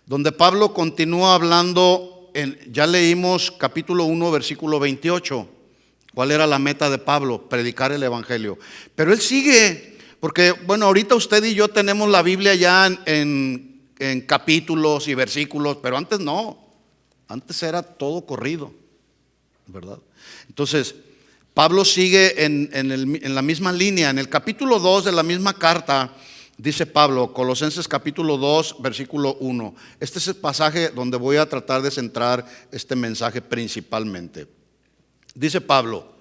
donde Pablo continúa hablando. Ya leímos capítulo 1, versículo 28. ¿Cuál era la meta de Pablo? Predicar el evangelio. Pero él sigue, porque bueno, ahorita usted y yo tenemos la Biblia ya en capítulos y versículos, pero antes no. Antes era todo corrido, ¿verdad? Entonces, Pablo sigue en la misma línea. En el capítulo 2 de la misma carta, dice Pablo, Colosenses capítulo 2, versículo 1. Este es el pasaje donde voy a tratar de centrar este mensaje principalmente. Dice Pablo,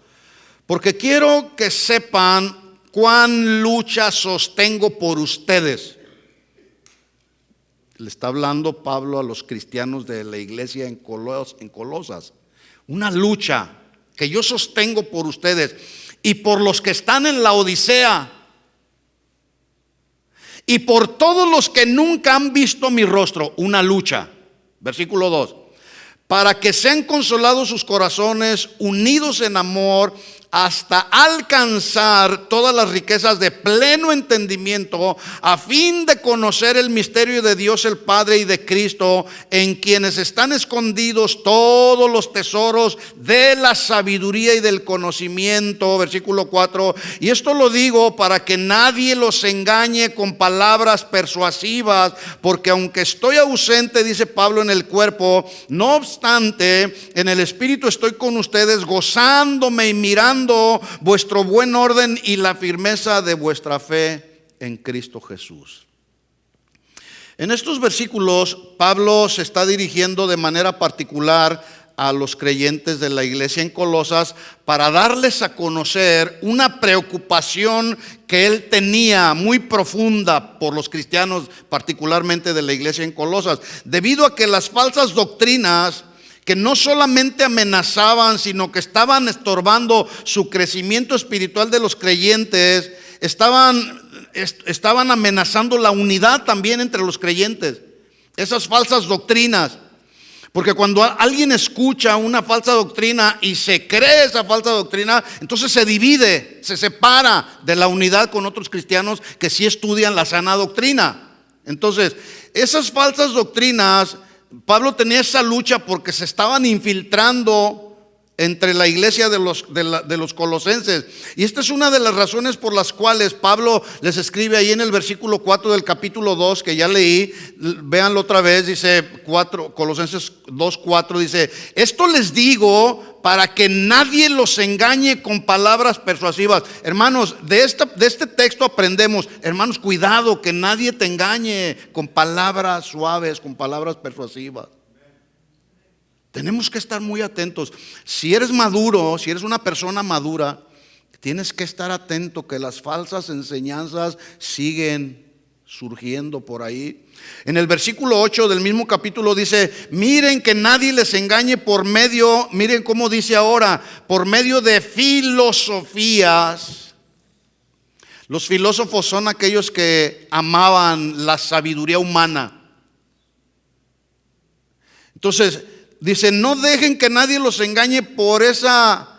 porque quiero que sepan cuán lucha sostengo por ustedes. Le está hablando Pablo a los cristianos de la iglesia en Colosas. Una lucha que yo sostengo por ustedes y por los que están en la Odisea y por todos los que nunca han visto mi rostro. Una lucha. Versículo 2. Para que sean consolados sus corazones, unidos en amor, hasta alcanzar todas las riquezas de pleno entendimiento, a fin de conocer el misterio de Dios el Padre y de Cristo, en quienes están escondidos todos los tesoros de la sabiduría y del conocimiento. Versículo 4. Y esto lo digo para que nadie los engañe con palabras persuasivas, porque aunque estoy ausente, dice Pablo, en el cuerpo, no obstante, en el espíritu estoy con ustedes, gozándome y mirando vuestro buen orden y la firmeza de vuestra fe en Cristo Jesús. En estos versículos, Pablo se está dirigiendo de manera particular a los creyentes de la iglesia en Colosas para darles a conocer una preocupación que él tenía muy profunda por los cristianos, particularmente de la iglesia en Colosas, debido a que las falsas doctrinas que no solamente amenazaban, sino que estaban estorbando su crecimiento espiritual de los creyentes, estaban amenazando la unidad también entre los creyentes. Esas falsas doctrinas. Porque cuando alguien escucha una falsa doctrina y se cree esa falsa doctrina, entonces se divide, se separa de la unidad con otros cristianos que sí estudian la sana doctrina. Entonces, esas falsas doctrinas, Pablo tenía esa lucha porque se estaban infiltrando entre la iglesia de los colosenses. Y esta es una de las razones por las cuales Pablo les escribe ahí en el versículo 4 del capítulo 2, que ya leí. Véanlo otra vez, dice Colosenses 2:4, dice: esto les digo para que nadie los engañe con palabras persuasivas. Hermanos, de este texto aprendemos, hermanos, cuidado que nadie te engañe con palabras suaves, con palabras persuasivas. Tenemos que estar muy atentos. Si eres maduro, si eres una persona madura, tienes que estar atento que las falsas enseñanzas siguen surgiendo por ahí. En el versículo 8 del mismo capítulo dice: miren que nadie les engañe por medio, miren cómo dice ahora, por medio de filosofías. Los filósofos son aquellos que amaban la sabiduría humana. Entonces dice: no dejen que nadie los engañe por esa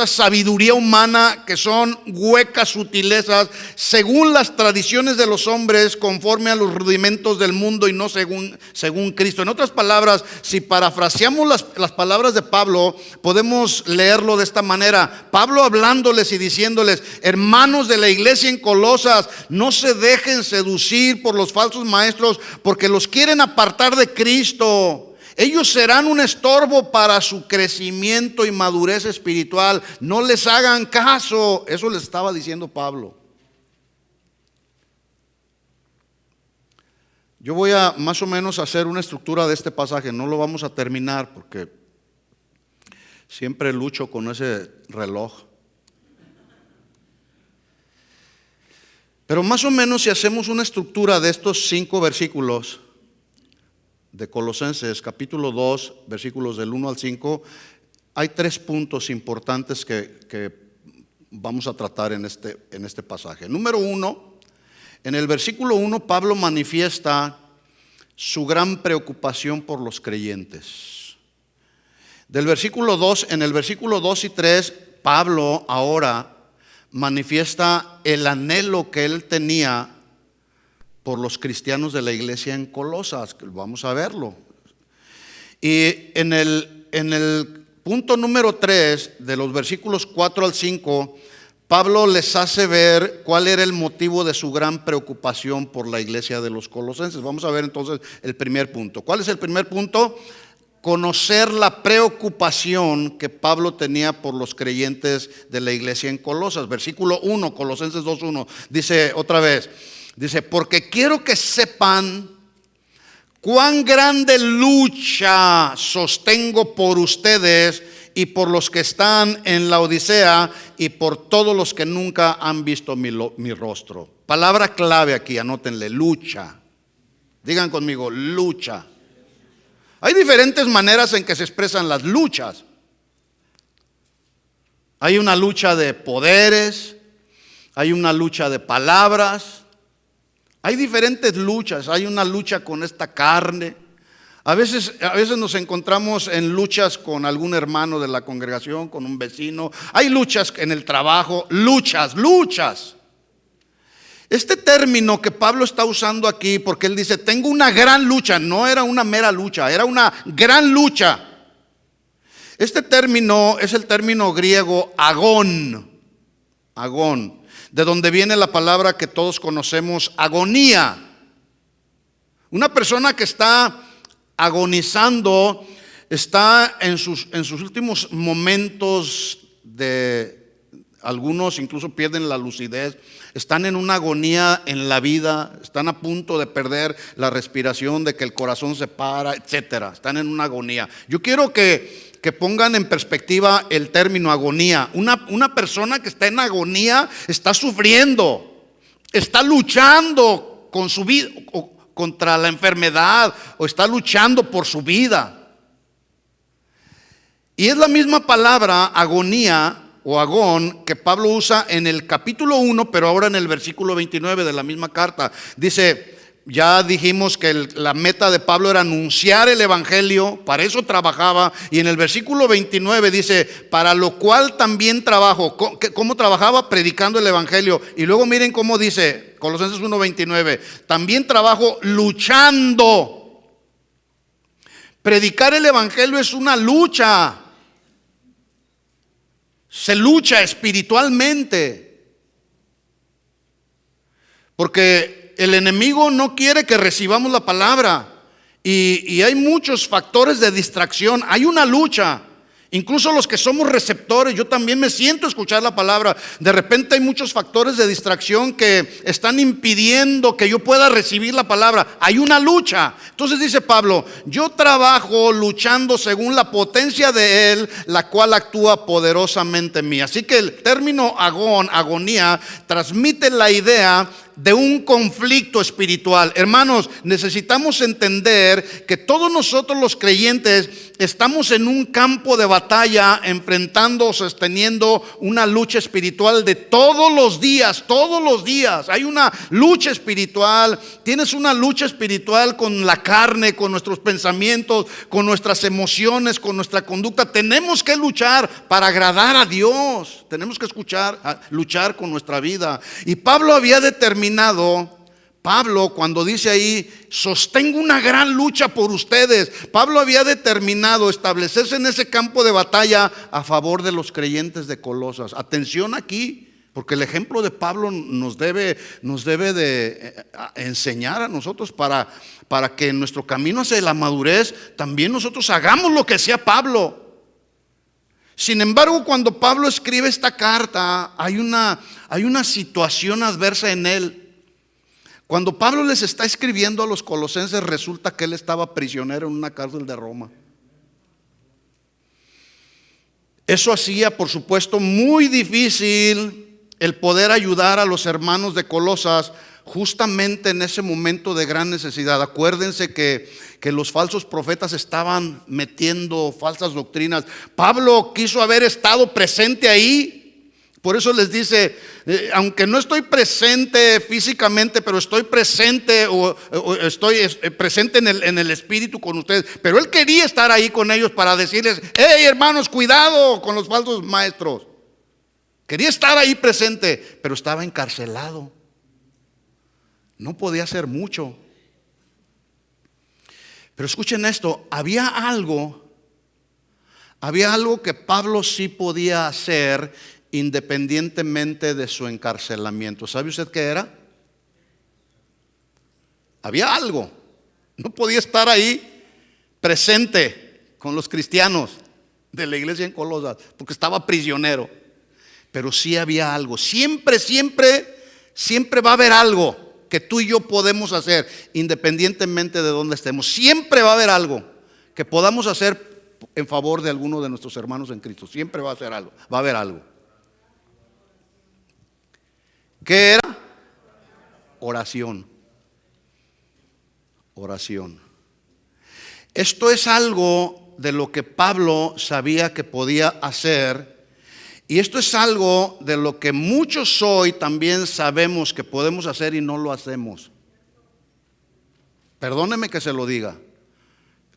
sabiduría humana, que son huecas sutilezas, según las tradiciones de los hombres, conforme a los rudimentos del mundo y no según Cristo. En otras palabras, si parafraseamos las palabras de Pablo, podemos leerlo de esta manera. Pablo hablándoles y diciéndoles: hermanos de la iglesia en Colosas, no se dejen seducir por los falsos maestros, porque los quieren apartar de Cristo. Ellos serán un estorbo para su crecimiento y madurez espiritual. No les hagan caso. Eso les estaba diciendo Pablo. Yo voy a más o menos hacer una estructura de este pasaje. No lo vamos a terminar porque siempre lucho con ese reloj. Pero más o menos si hacemos una estructura de estos 5 versículos de Colosenses capítulo 2, versículos del 1 al 5, hay 3 puntos importantes que vamos a tratar en este pasaje. Número 1, en el versículo 1 Pablo manifiesta su gran preocupación por los creyentes. Del versículo 2, en el versículo 2 y 3, Pablo ahora manifiesta el anhelo que él tenía por los cristianos de la iglesia en Colosas. Vamos a verlo. Y en el punto número 3, de los versículos 4 al 5, Pablo les hace ver cuál era el motivo de su gran preocupación por la iglesia de los colosenses. Vamos a ver entonces el primer punto. ¿Cuál es el primer punto? Conocer la preocupación que Pablo tenía por los creyentes de la iglesia en Colosas. Versículo 1, Colosenses 2:1, dice otra vez. Dice: porque quiero que sepan cuán grande lucha sostengo por ustedes y por los que están en la Odisea y por todos los que nunca han visto mi rostro. Palabra clave aquí, anótenle: lucha. Digan conmigo: lucha. Hay diferentes maneras en que se expresan las luchas. Hay una lucha de poderes, hay una lucha de palabras. Hay diferentes luchas. Hay una lucha con esta carne. A veces nos encontramos en luchas con algún hermano de la congregación, con un vecino. Hay luchas en el trabajo. Luchas. Este término que Pablo está usando aquí, porque él dice: tengo una gran lucha. No era una mera lucha, era una gran lucha. Este término es el término griego agón. Agón. De donde viene la palabra que todos conocemos, agonía. Una persona que está agonizando, está en sus últimos momentos algunos incluso pierden la lucidez, están en una agonía en la vida, están a punto de perder la respiración, de que el corazón se para, etcétera. Están en una agonía. Yo quiero que pongan en perspectiva el término agonía. Una persona que está en agonía está sufriendo, está luchando con su vida, contra la enfermedad, o está luchando por su vida. Y es la misma palabra agonía o agón que Pablo usa en el capítulo 1, pero ahora en el versículo 29 de la misma carta. Dice: ya dijimos que la meta de Pablo era anunciar el evangelio, para eso trabajaba. Y en el versículo 29 dice: para lo cual también trabajo. ¿Cómo trabajaba? Predicando el evangelio. Y luego miren cómo dice Colosenses 1:29: también trabajo luchando. Predicar el evangelio es una lucha. Se lucha espiritualmente, porque el enemigo no quiere que recibamos la palabra, y hay muchos factores de distracción. Hay una lucha, Incluso los que somos receptores, yo también me siento a escuchar la palabra. De repente hay muchos factores de distracción que están impidiendo que yo pueda recibir la palabra. Hay una lucha. Entonces dice Pablo, yo trabajo luchando según la potencia de Él, la cual actúa poderosamente en mí. Así que el término agonía, transmite la idea de un conflicto espiritual. Hermanos, necesitamos entender que todos nosotros los creyentes estamos en un campo de batalla, enfrentando o sosteniendo una lucha espiritual de todos los días. Todos los días hay una lucha espiritual. Tienes una lucha espiritual con la carne, con nuestros pensamientos, con nuestras emociones, con nuestra conducta. Tenemos que luchar para agradar a Dios. Tenemos que luchar con nuestra vida. Y Pablo había determinado, cuando dice ahí, sostengo una gran lucha por ustedes. Pablo había determinado establecerse en ese campo de batalla a favor de los creyentes de Colosas. Atención aquí, porque el ejemplo de Pablo nos debe de enseñar a nosotros para que en nuestro camino hacia la madurez también nosotros hagamos lo que hacía Pablo. Sin embargo, cuando Pablo escribe esta carta, hay una situación adversa en él. Cuando Pablo les está escribiendo a los colosenses, resulta que él estaba prisionero en una cárcel de Roma. Eso hacía, por supuesto, muy difícil el poder ayudar a los hermanos de Colosas justamente en ese momento de gran necesidad. Acuérdense que los falsos profetas estaban metiendo falsas doctrinas. Pablo quiso haber estado presente ahí. Por eso les dice, aunque no estoy presente físicamente, pero estoy presente o estoy presente en el espíritu con ustedes. Pero él quería estar ahí con ellos para decirles, hey hermanos, cuidado con los falsos maestros. Quería estar ahí presente, pero estaba encarcelado. No podía hacer mucho. Pero escuchen esto, había algo que Pablo sí podía hacer independientemente de su encarcelamiento. ¿Sabe usted qué era? Había algo. No podía estar ahí presente con los cristianos de la iglesia en Colosas porque estaba prisionero. Pero sí había algo. Siempre va a haber algo que tú y yo podemos hacer independientemente de dónde estemos. Siempre va a haber algo que podamos hacer en favor de alguno de nuestros hermanos en Cristo. Siempre va a haber algo. ¿Qué era? Oración. Esto es algo de lo que Pablo sabía que podía hacer. Y esto es algo de lo que muchos hoy también sabemos que podemos hacer y no lo hacemos. Perdóneme que se lo diga,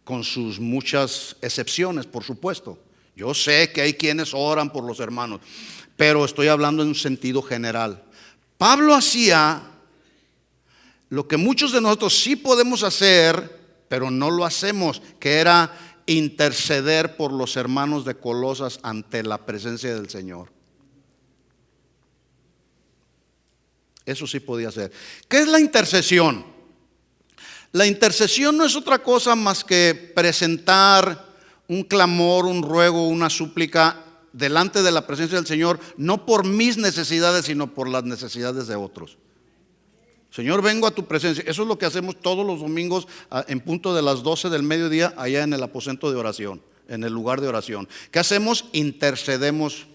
con sus muchas excepciones, por supuesto. Yo sé que hay quienes oran por los hermanos, pero estoy hablando en un sentido general. Pablo hacía lo que muchos de nosotros sí podemos hacer, pero no lo hacemos, que era interceder por los hermanos de Colosas ante la presencia del Señor. Eso sí podía hacer. ¿Qué es la intercesión? La intercesión no es otra cosa más que presentar un clamor, un ruego, una súplica delante de la presencia del Señor, no por mis necesidades, sino por las necesidades de otros. Señor, vengo a tu presencia. Eso es lo que hacemos todos los domingos en punto de las 12 del mediodía, allá en el aposento de oración, en el lugar de oración. ¿Qué hacemos? Intercedemos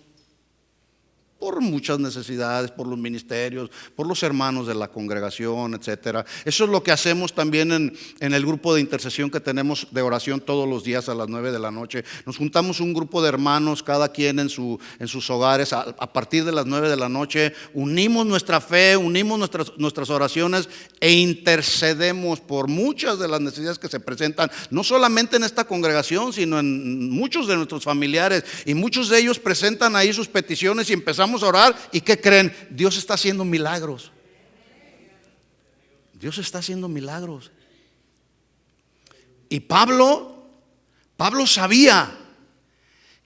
por muchas necesidades, por los ministerios, por los hermanos de la congregación, etcétera. Eso es lo que hacemos también en el grupo de intercesión que tenemos de oración todos los días a las 9 de la noche. Nos juntamos un grupo de hermanos, cada quien en sus hogares, a partir de las 9 de la noche, unimos nuestra fe, unimos nuestras oraciones e intercedemos por muchas de las necesidades que se presentan, no solamente en esta congregación, sino en muchos de nuestros familiares, y muchos de ellos presentan ahí sus peticiones y empezamos a orar. ¿Y qué creen? Dios está haciendo milagros. Dios está haciendo milagros. Y Pablo sabía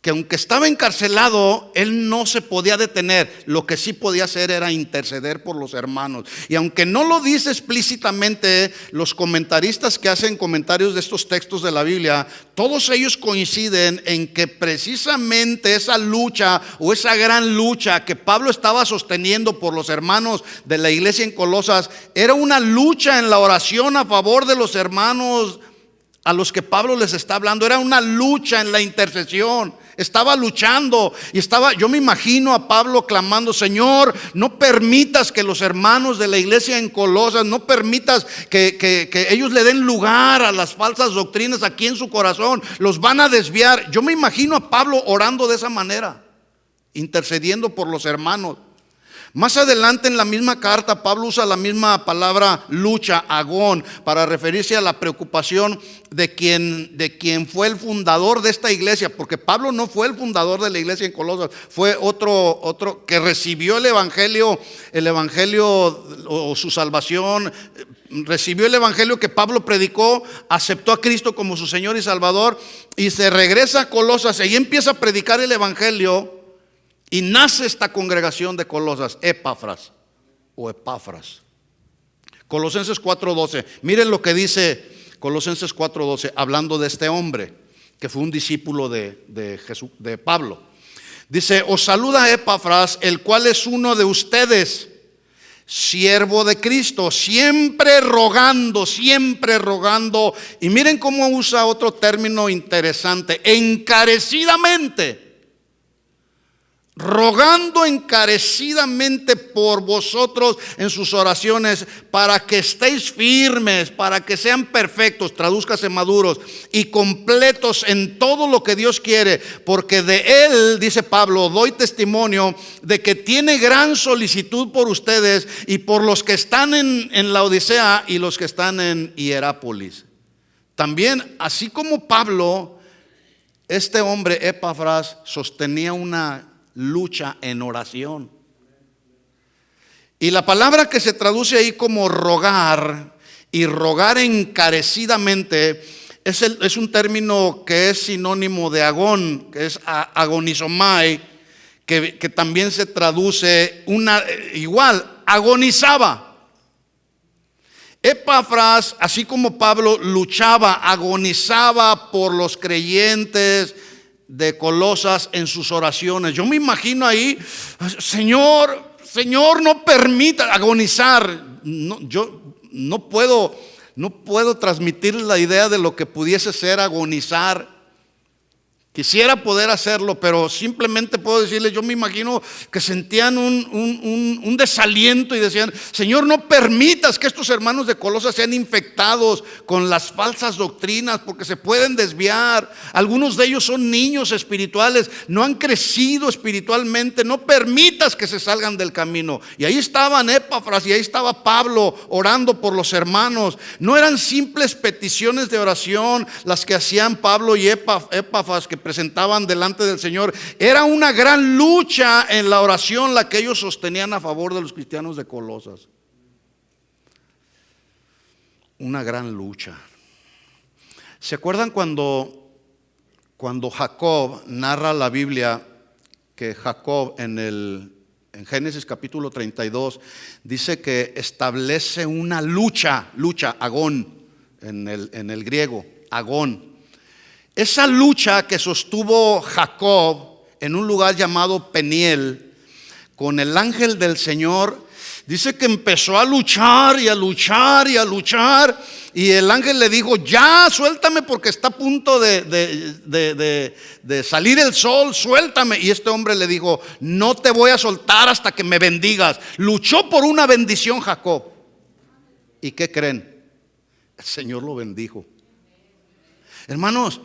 que aunque estaba encarcelado, él no se podía detener. Lo que sí podía hacer era interceder por los hermanos. Y aunque no lo dice explícitamente, los comentaristas que hacen comentarios de estos textos de la Biblia, todos ellos coinciden en que precisamente esa lucha o esa gran lucha que Pablo estaba sosteniendo por los hermanos de la iglesia en Colosas, era una lucha en la oración a favor de los hermanos a los que Pablo les está hablando. Era una lucha en la intercesión. Estaba luchando y yo me imagino a Pablo clamando: Señor, no permitas que los hermanos de la iglesia en Colosas, no permitas que ellos le den lugar a las falsas doctrinas aquí en su corazón, los van a desviar. Yo me imagino a Pablo orando de esa manera, intercediendo por los hermanos. Más adelante en la misma carta, Pablo usa la misma palabra lucha, agón, para referirse a la preocupación de quien fue el fundador de esta iglesia, porque Pablo no fue el fundador de la iglesia en Colosas, fue otro que recibió el evangelio o su salvación, recibió el evangelio que Pablo predicó, aceptó a Cristo como su Señor y Salvador, y se regresa a Colosas y empieza a predicar el evangelio. Y nace esta congregación de Colosas, Epafras o Epafras. Colosenses 4:12. Miren lo que dice Colosenses 4:12, hablando de este hombre que fue un discípulo de Pablo. Dice: os saluda Epafras, el cual es uno de ustedes, siervo de Cristo, siempre rogando. Y miren cómo usa otro término interesante: encarecidamente. Rogando encarecidamente por vosotros en sus oraciones, para que estéis firmes, para que sean perfectos, tradúzcase maduros y completos en todo lo que Dios quiere, porque de él, dice Pablo, doy testimonio de que tiene gran solicitud por ustedes y por los que están en Laodicea y los que están en Hierápolis. También, así como Pablo, este hombre Epafras sostenía una lucha en oración. Y la palabra que se traduce ahí como rogar y rogar encarecidamente es un término que es sinónimo de agón, que es agonizomai, que también se traduce igual, agonizaba. Epafras, así como Pablo, luchaba, agonizaba por los creyentes de Colosas en sus oraciones. Yo me imagino ahí: Señor, no permita agonizar. Yo no puedo transmitir la idea de lo que pudiese ser agonizar. Quisiera poder hacerlo, pero simplemente puedo decirles: yo me imagino que sentían un desaliento y decían: Señor, no permitas que estos hermanos de Colosas sean infectados con las falsas doctrinas, porque se pueden desviar. Algunos de ellos son niños espirituales, no han crecido espiritualmente. No permitas que se salgan del camino. Y ahí estaban Epafras y ahí estaba Pablo orando por los hermanos. No eran simples peticiones de oración las que hacían Pablo y Epafras, que presentaban delante del Señor. Era una gran lucha en la oración la que ellos sostenían a favor de los cristianos de Colosas. Una gran lucha. ¿Se acuerdan cuando Jacob narra la Biblia, que Jacob en Génesis capítulo 32 dice que establece una lucha, agón en el griego, agón? Esa lucha que sostuvo Jacob en un lugar llamado Peniel con el ángel del Señor, dice que empezó a luchar y a luchar y a luchar, y el ángel le dijo: ya, suéltame porque está a punto de salir el sol, suéltame. Y este hombre le dijo: no te voy a soltar hasta que me bendigas. Luchó por una bendición Jacob. ¿Y qué creen? El Señor lo bendijo. Hermanos,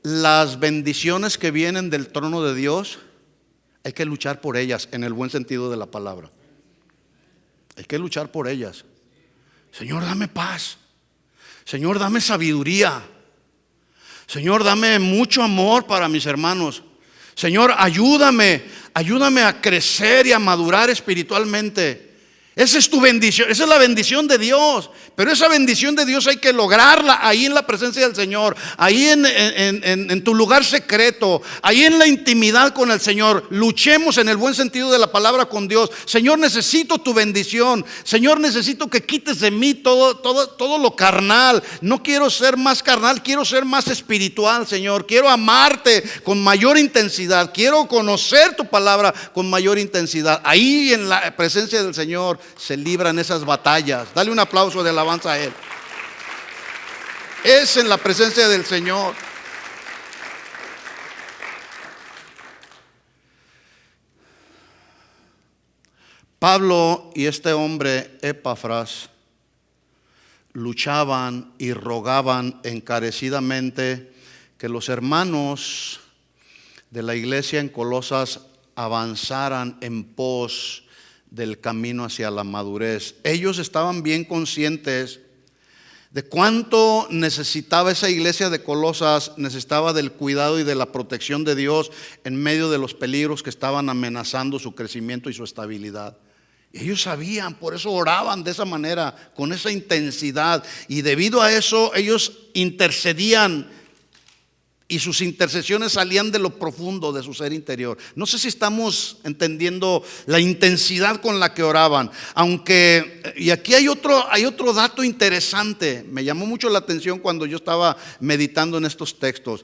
las bendiciones que vienen del trono de Dios, hay que luchar por ellas en el buen sentido de la palabra. Hay que luchar por ellas. Señor, dame paz. Señor, dame sabiduría. Señor, dame mucho amor para mis hermanos. Señor, ayúdame a crecer y a madurar espiritualmente. Esa es tu bendición, esa es la bendición de Dios. Pero esa bendición de Dios hay que lograrla ahí en la presencia del Señor, ahí en tu lugar secreto, ahí en la intimidad con el Señor. Luchemos en el buen sentido de la palabra con Dios. Señor, necesito tu bendición. Señor, necesito que quites de mí todo lo carnal. No quiero ser más carnal, quiero ser más espiritual, Señor. Quiero amarte con mayor intensidad. Quiero conocer tu palabra con mayor intensidad. Ahí en la presencia del Señor se libran esas batallas. Dale un aplauso de alabanza a Él. Es en la presencia del Señor. Pablo y este hombre Epafras luchaban y rogaban encarecidamente que los hermanos de la iglesia en Colosas avanzaran en pos del camino hacia la madurez. Ellos estaban bien conscientes de cuánto necesitaba esa iglesia de Colosas, necesitaba del cuidado y de la protección de Dios en medio de los peligros que estaban amenazando su crecimiento y su estabilidad. Ellos sabían, por eso oraban de esa manera, con esa intensidad, y debido a eso ellos intercedían. Y sus intercesiones salían de lo profundo de su ser interior. No sé si estamos entendiendo la intensidad con la que oraban. Aunque, y aquí hay otro dato interesante. Me llamó mucho la atención cuando yo estaba meditando en estos textos.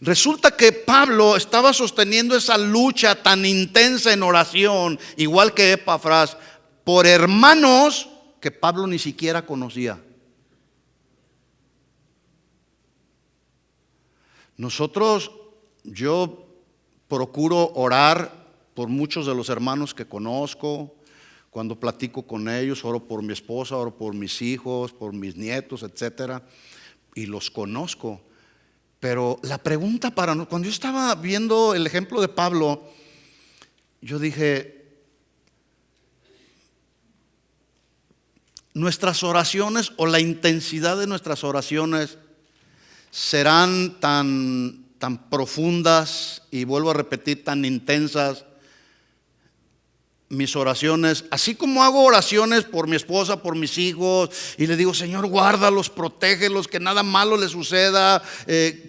Resulta que Pablo estaba sosteniendo esa lucha tan intensa en oración, igual que Epafras, por hermanos que Pablo ni siquiera conocía. Yo procuro orar por muchos de los hermanos que conozco. Cuando platico con ellos, oro por mi esposa, oro por mis hijos, por mis nietos, etcétera, y los conozco. Pero la pregunta cuando yo estaba viendo el ejemplo de Pablo, yo dije, nuestras oraciones o la intensidad de nuestras oraciones serán tan profundas, y vuelvo a repetir, tan intensas. Mis oraciones, así como hago oraciones por mi esposa, por mis hijos, y le digo, Señor, guárdalos, protégelos, que nada malo les suceda,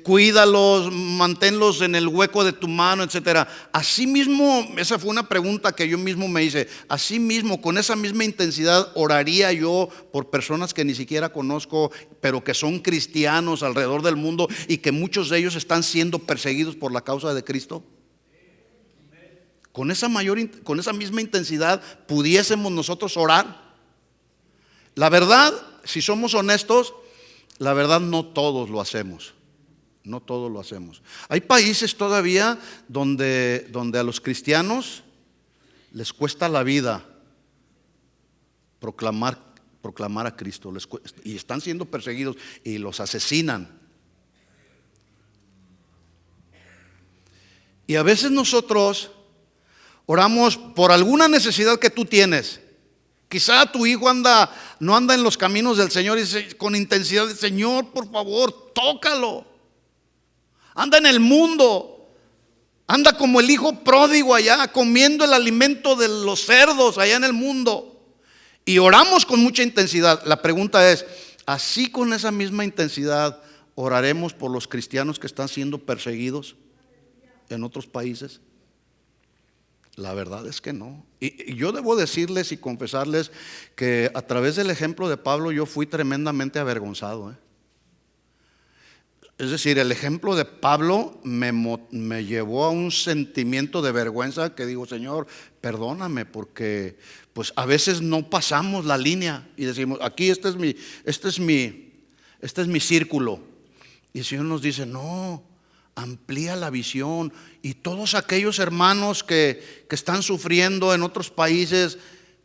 cuídalos, manténlos en el hueco de tu mano, etcétera. Así mismo, esa fue una pregunta que yo mismo me hice. Así mismo, con esa misma intensidad, oraría yo por personas que ni siquiera conozco, pero que son cristianos alrededor del mundo, y que muchos de ellos están siendo perseguidos por la causa de Cristo. Con esa misma intensidad pudiésemos nosotros orar. La verdad, si somos honestos, la verdad no todos lo hacemos. No todos lo hacemos. Hay países todavía donde a los cristianos les cuesta la vida proclamar a Cristo, y están siendo perseguidos y los asesinan. Y a veces nosotros oramos por alguna necesidad que tú tienes. Quizá tu hijo no anda en los caminos del Señor, y dice con intensidad, Señor, por favor, tócalo. Anda en el mundo, anda como el hijo pródigo allá, comiendo el alimento de los cerdos allá en el mundo. Y oramos con mucha intensidad. La pregunta es, ¿así con esa misma intensidad oraremos por los cristianos que están siendo perseguidos en otros países? La verdad es que no. Y yo debo decirles y confesarles que a través del ejemplo de Pablo yo fui tremendamente avergonzado. Es decir, el ejemplo de Pablo me llevó a un sentimiento de vergüenza que digo, Señor, perdóname, porque pues a veces no pasamos la línea y decimos, aquí este es mi círculo. Y el Señor nos dice, no, amplía la visión. Y todos aquellos hermanos que están sufriendo en otros países,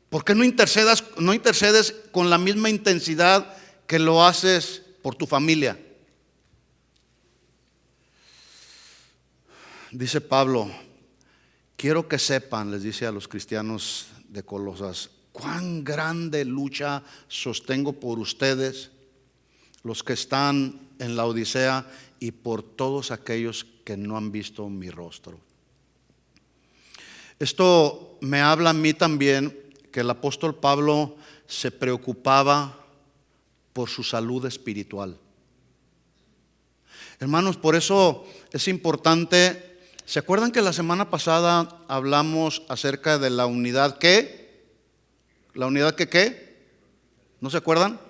¿por qué no intercedes con la misma intensidad que lo haces por tu familia? Dice Pablo, quiero que sepan, les dice a los cristianos de Colosas, cuán grande lucha sostengo por ustedes, los que están en la Odisea, y por todos aquellos que no han visto mi rostro. Esto me habla a mí también que el apóstol Pablo se preocupaba por su salud espiritual. Hermanos, por eso es importante. ¿Se acuerdan que la semana pasada hablamos acerca de la unidad qué? ¿La unidad que qué? ¿No se acuerdan?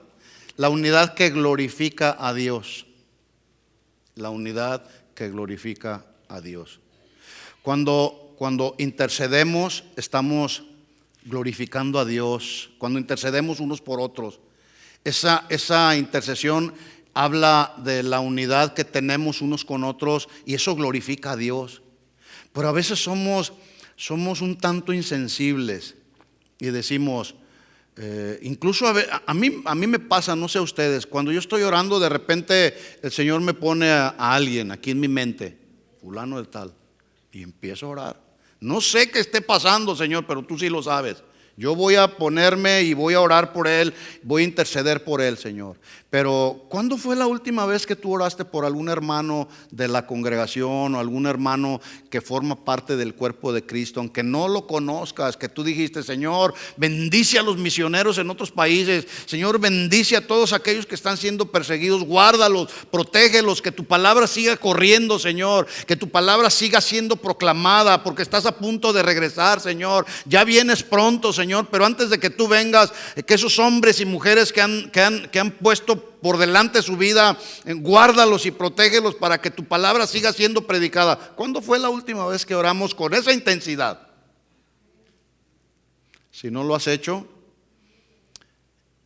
La unidad que glorifica a Dios. La unidad que glorifica a Dios. Cuando intercedemos, estamos glorificando a Dios. Cuando intercedemos unos por otros, esa intercesión habla de la unidad que tenemos unos con otros, y eso glorifica a Dios. Pero a veces somos un tanto insensibles y decimos, incluso a mí me pasa, no sé a ustedes, cuando yo estoy orando, de repente el Señor me pone a alguien aquí en mi mente, fulano de tal, y empiezo a orar. No sé qué esté pasando, Señor, pero tú sí lo sabes. Yo voy a ponerme y voy a orar por él, voy a interceder por él, Señor. Pero ¿cuándo fue la última vez que tú oraste por algún hermano de la congregación o algún hermano que forma parte del cuerpo de Cristo, aunque no lo conozcas, que tú dijiste, Señor, bendice a los misioneros en otros países, Señor, bendice a todos aquellos que están siendo perseguidos, guárdalos, protégelos, que tu palabra siga corriendo, Señor, que tu palabra siga siendo proclamada, porque estás a punto de regresar, Señor, ya vienes pronto, Señor, pero antes de que tú vengas, que esos hombres y mujeres que han puesto por delante su vida, guárdalos y protégelos para que tu palabra siga siendo predicada. ¿Cuándo fue la última vez que oramos con esa intensidad? Si no lo has hecho,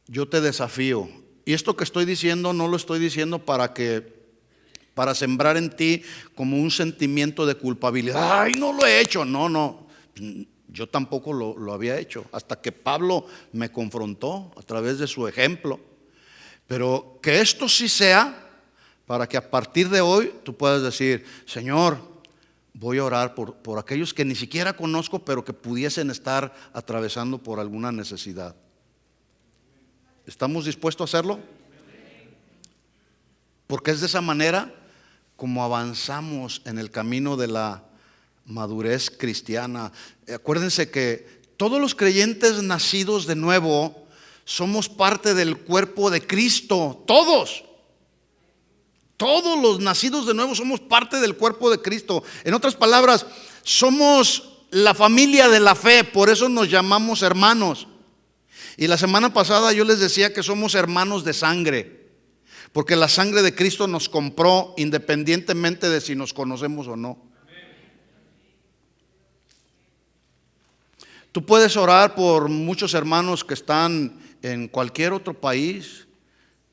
yo te desafío. Y esto que estoy diciendo no lo estoy diciendo para sembrar en ti como un sentimiento de culpabilidad. Ay, no lo he hecho. No. Yo tampoco lo había hecho hasta que Pablo me confrontó a través de su ejemplo. Pero que esto sí sea para que a partir de hoy tú puedas decir, Señor, voy a orar por aquellos que ni siquiera conozco, pero que pudiesen estar atravesando por alguna necesidad. ¿Estamos dispuestos a hacerlo? Porque es de esa manera como avanzamos en el camino de la madurez cristiana. Acuérdense que todos los creyentes nacidos de nuevo somos parte del cuerpo de Cristo. Todos los nacidos de nuevo somos parte del cuerpo de Cristo. En otras palabras, somos la familia de la fe, por eso nos llamamos hermanos. Y la semana pasada yo les decía que somos hermanos de sangre, porque la sangre de Cristo nos compró independientemente de si nos conocemos o no. Tú puedes orar por muchos hermanos que están en cualquier otro país,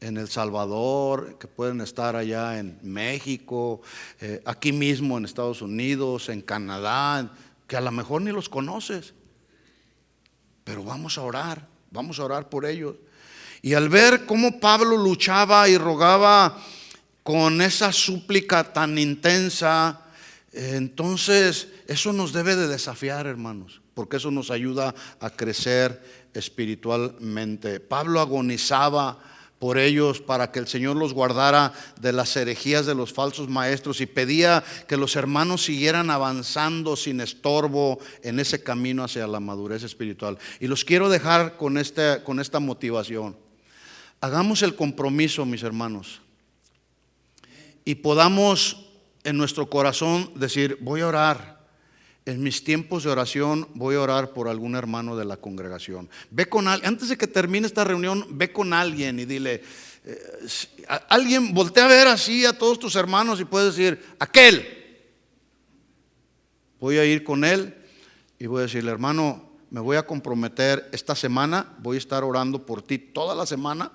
en El Salvador, que pueden estar allá en México, aquí mismo en Estados Unidos, en Canadá, que a lo mejor ni los conoces, pero vamos a orar por ellos. Y al ver cómo Pablo luchaba y rogaba con esa súplica tan intensa, entonces eso nos debe de desafiar, hermanos, porque eso nos ayuda a crecer espiritualmente. Pablo agonizaba por ellos para que el Señor los guardara de las herejías de los falsos maestros y pedía que los hermanos siguieran avanzando sin estorbo en ese camino hacia la madurez espiritual. Y los quiero dejar con esta motivación. Hagamos el compromiso, mis hermanos, y podamos en nuestro corazón decir, voy a orar. En mis tiempos de oración voy a orar por algún hermano de la congregación. Ve con alguien, antes de que termine esta reunión, ve con alguien y dile, alguien voltea a ver así a todos tus hermanos y puedes decir, aquel. Voy a ir con él y voy a decirle, hermano, me voy a comprometer esta semana, voy a estar orando por ti toda la semana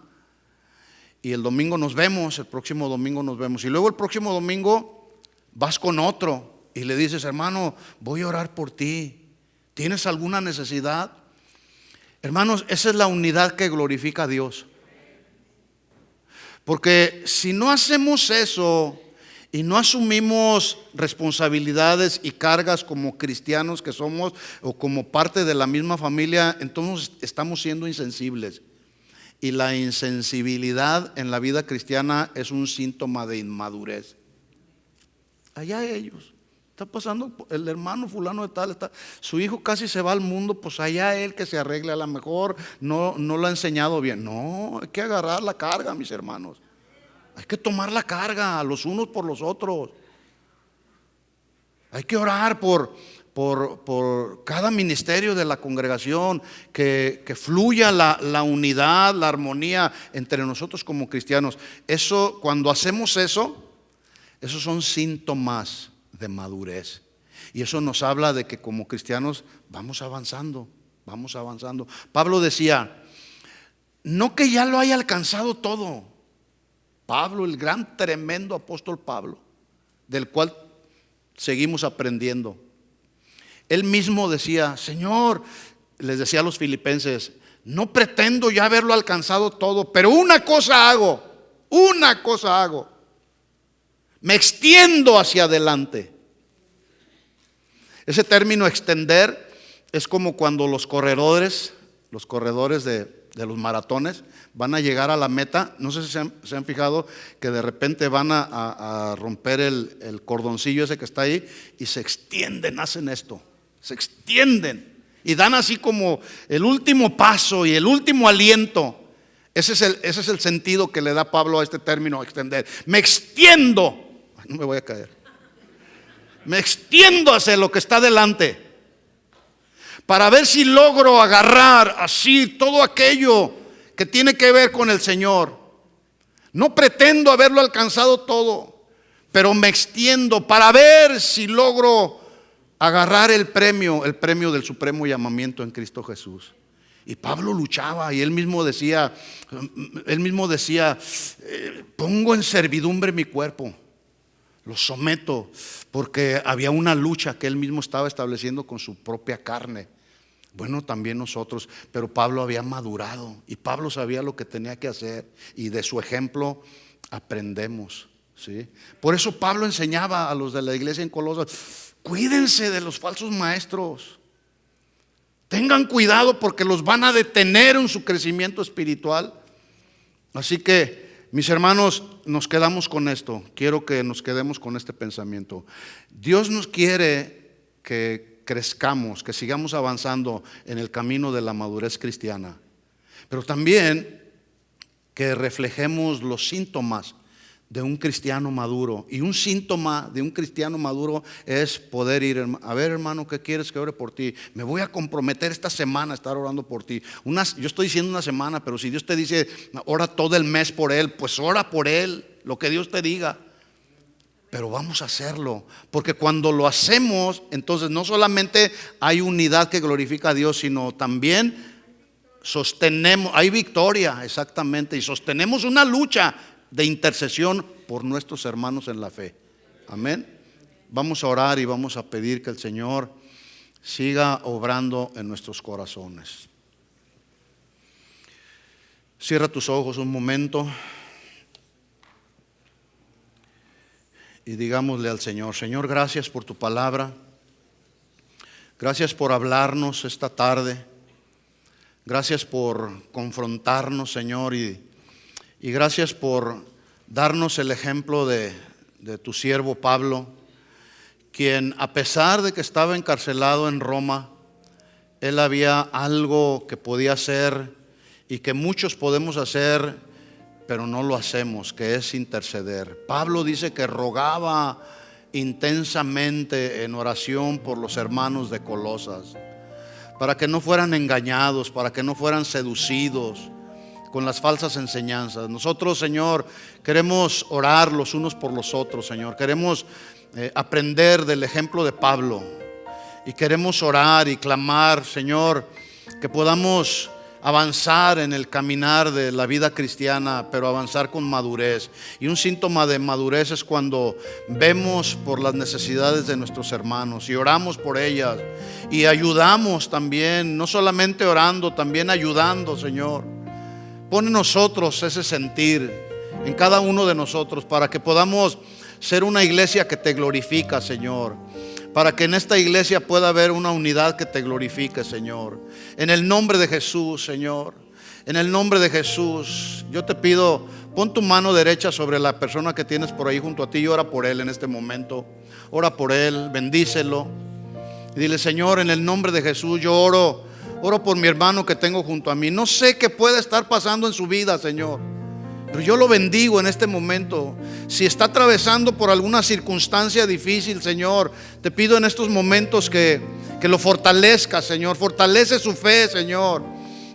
y el domingo nos vemos, el próximo domingo nos vemos. Y luego el próximo domingo vas con otro y le dices, hermano, voy a orar por ti. ¿Tienes alguna necesidad? Hermanos, esa es la unidad que glorifica a Dios. Porque si no hacemos eso y no asumimos responsabilidades y cargas como cristianos que somos o como parte de la misma familia, entonces estamos siendo insensibles. Y la insensibilidad en la vida cristiana es un síntoma de inmadurez. Allá ellos. Está pasando, el hermano fulano de tal, su hijo casi se va al mundo, pues allá él que se arregle, a lo mejor no lo ha enseñado bien. No, hay que agarrar la carga, mis hermanos. Hay que tomar la carga los unos por los otros. Hay que orar por cada ministerio de la congregación, que fluya la unidad, la armonía entre nosotros como cristianos. Eso, cuando hacemos eso, esos son síntomas de madurez. Y eso nos habla de que como cristianos vamos avanzando. Pablo decía, no que ya lo haya alcanzado todo. Pablo, el gran, tremendo apóstol Pablo, del cual seguimos aprendiendo. Él mismo decía, Señor, les decía a los filipenses, no pretendo ya haberlo alcanzado todo, pero una cosa hago. Me extiendo hacia adelante. Ese término extender es como cuando los corredores de los maratones van a llegar a la meta. No sé si se han fijado que de repente van a romper el cordoncillo ese que está ahí y se extienden, hacen esto, se extienden y dan así como el último paso y el último aliento. Ese es el sentido que le da Pablo a este término extender. Me extiendo, no me voy a caer, me extiendo hacia lo que está delante, para ver si logro agarrar así todo aquello que tiene que ver con el Señor. No pretendo haberlo alcanzado todo, pero me extiendo para ver si logro agarrar el premio del supremo llamamiento en Cristo Jesús. Y Pablo luchaba y él mismo decía, pongo en servidumbre mi cuerpo, lo someto, porque había una lucha que él mismo estaba estableciendo con su propia carne. Bueno, también nosotros, pero Pablo había madurado y Pablo sabía lo que tenía que hacer y de su ejemplo aprendemos, ¿sí? Por eso Pablo enseñaba a los de la iglesia en Colosas, cuídense de los falsos maestros, tengan cuidado porque los van a detener en su crecimiento espiritual. Así que, mis hermanos, nos quedamos con esto. Quiero que nos quedemos con este pensamiento. Dios nos quiere que crezcamos, que sigamos avanzando en el camino de la madurez cristiana, pero también que reflejemos los síntomas de un cristiano maduro. Y un síntoma de un cristiano maduro es poder ir, a ver, hermano, ¿qué quieres que ore por ti? Me voy a comprometer esta semana a estar orando por ti. Yo estoy diciendo una semana, pero si Dios te dice ora todo el mes por él, pues ora por él, lo que Dios te diga. Pero vamos a hacerlo, porque cuando lo hacemos, entonces no solamente hay unidad que glorifica a Dios, sino también sostenemos, hay victoria, exactamente, y sostenemos una lucha de intercesión por nuestros hermanos en la fe. Amén. Vamos a orar y vamos a pedir que el Señor siga obrando en nuestros corazones. Cierra tus ojos un momento y digámosle al Señor, Señor, gracias por tu palabra. Gracias por hablarnos esta tarde. Gracias por confrontarnos, Señor, y gracias por darnos el ejemplo de tu siervo Pablo, quien a pesar de que estaba encarcelado en Roma, él había algo que podía hacer y que muchos podemos hacer, pero no lo hacemos, que es interceder. Pablo dice que rogaba intensamente en oración por los hermanos de Colosas, para que no fueran engañados, para que no fueran seducidos con las falsas enseñanzas. Nosotros, Señor, queremos orar los unos por los otros, Señor. Queremos aprender del ejemplo de Pablo y queremos orar y clamar, Señor, que podamos avanzar en el caminar de la vida cristiana, pero avanzar con madurez. Y un síntoma de madurez es cuando vemos por las necesidades de nuestros hermanos y oramos por ellas y ayudamos también, no solamente orando, también ayudando, Señor. Pon en nosotros ese sentir, en cada uno de nosotros, para que podamos ser una iglesia que te glorifica, Señor. Para que en esta iglesia pueda haber una unidad que te glorifique, Señor. En el nombre de Jesús, Señor. En el nombre de Jesús, yo te pido, pon tu mano derecha sobre la persona que tienes por ahí junto a ti y ora por él en este momento. Ora por él, bendícelo. Y dile: Señor, en el nombre de Jesús, yo oro por mi hermano que tengo junto a mí. No sé qué puede estar pasando en su vida, Señor, pero yo lo bendigo en este momento. Si está atravesando por alguna circunstancia difícil, Señor, te pido en estos momentos que lo fortalezca, Señor. Fortalece su fe, Señor,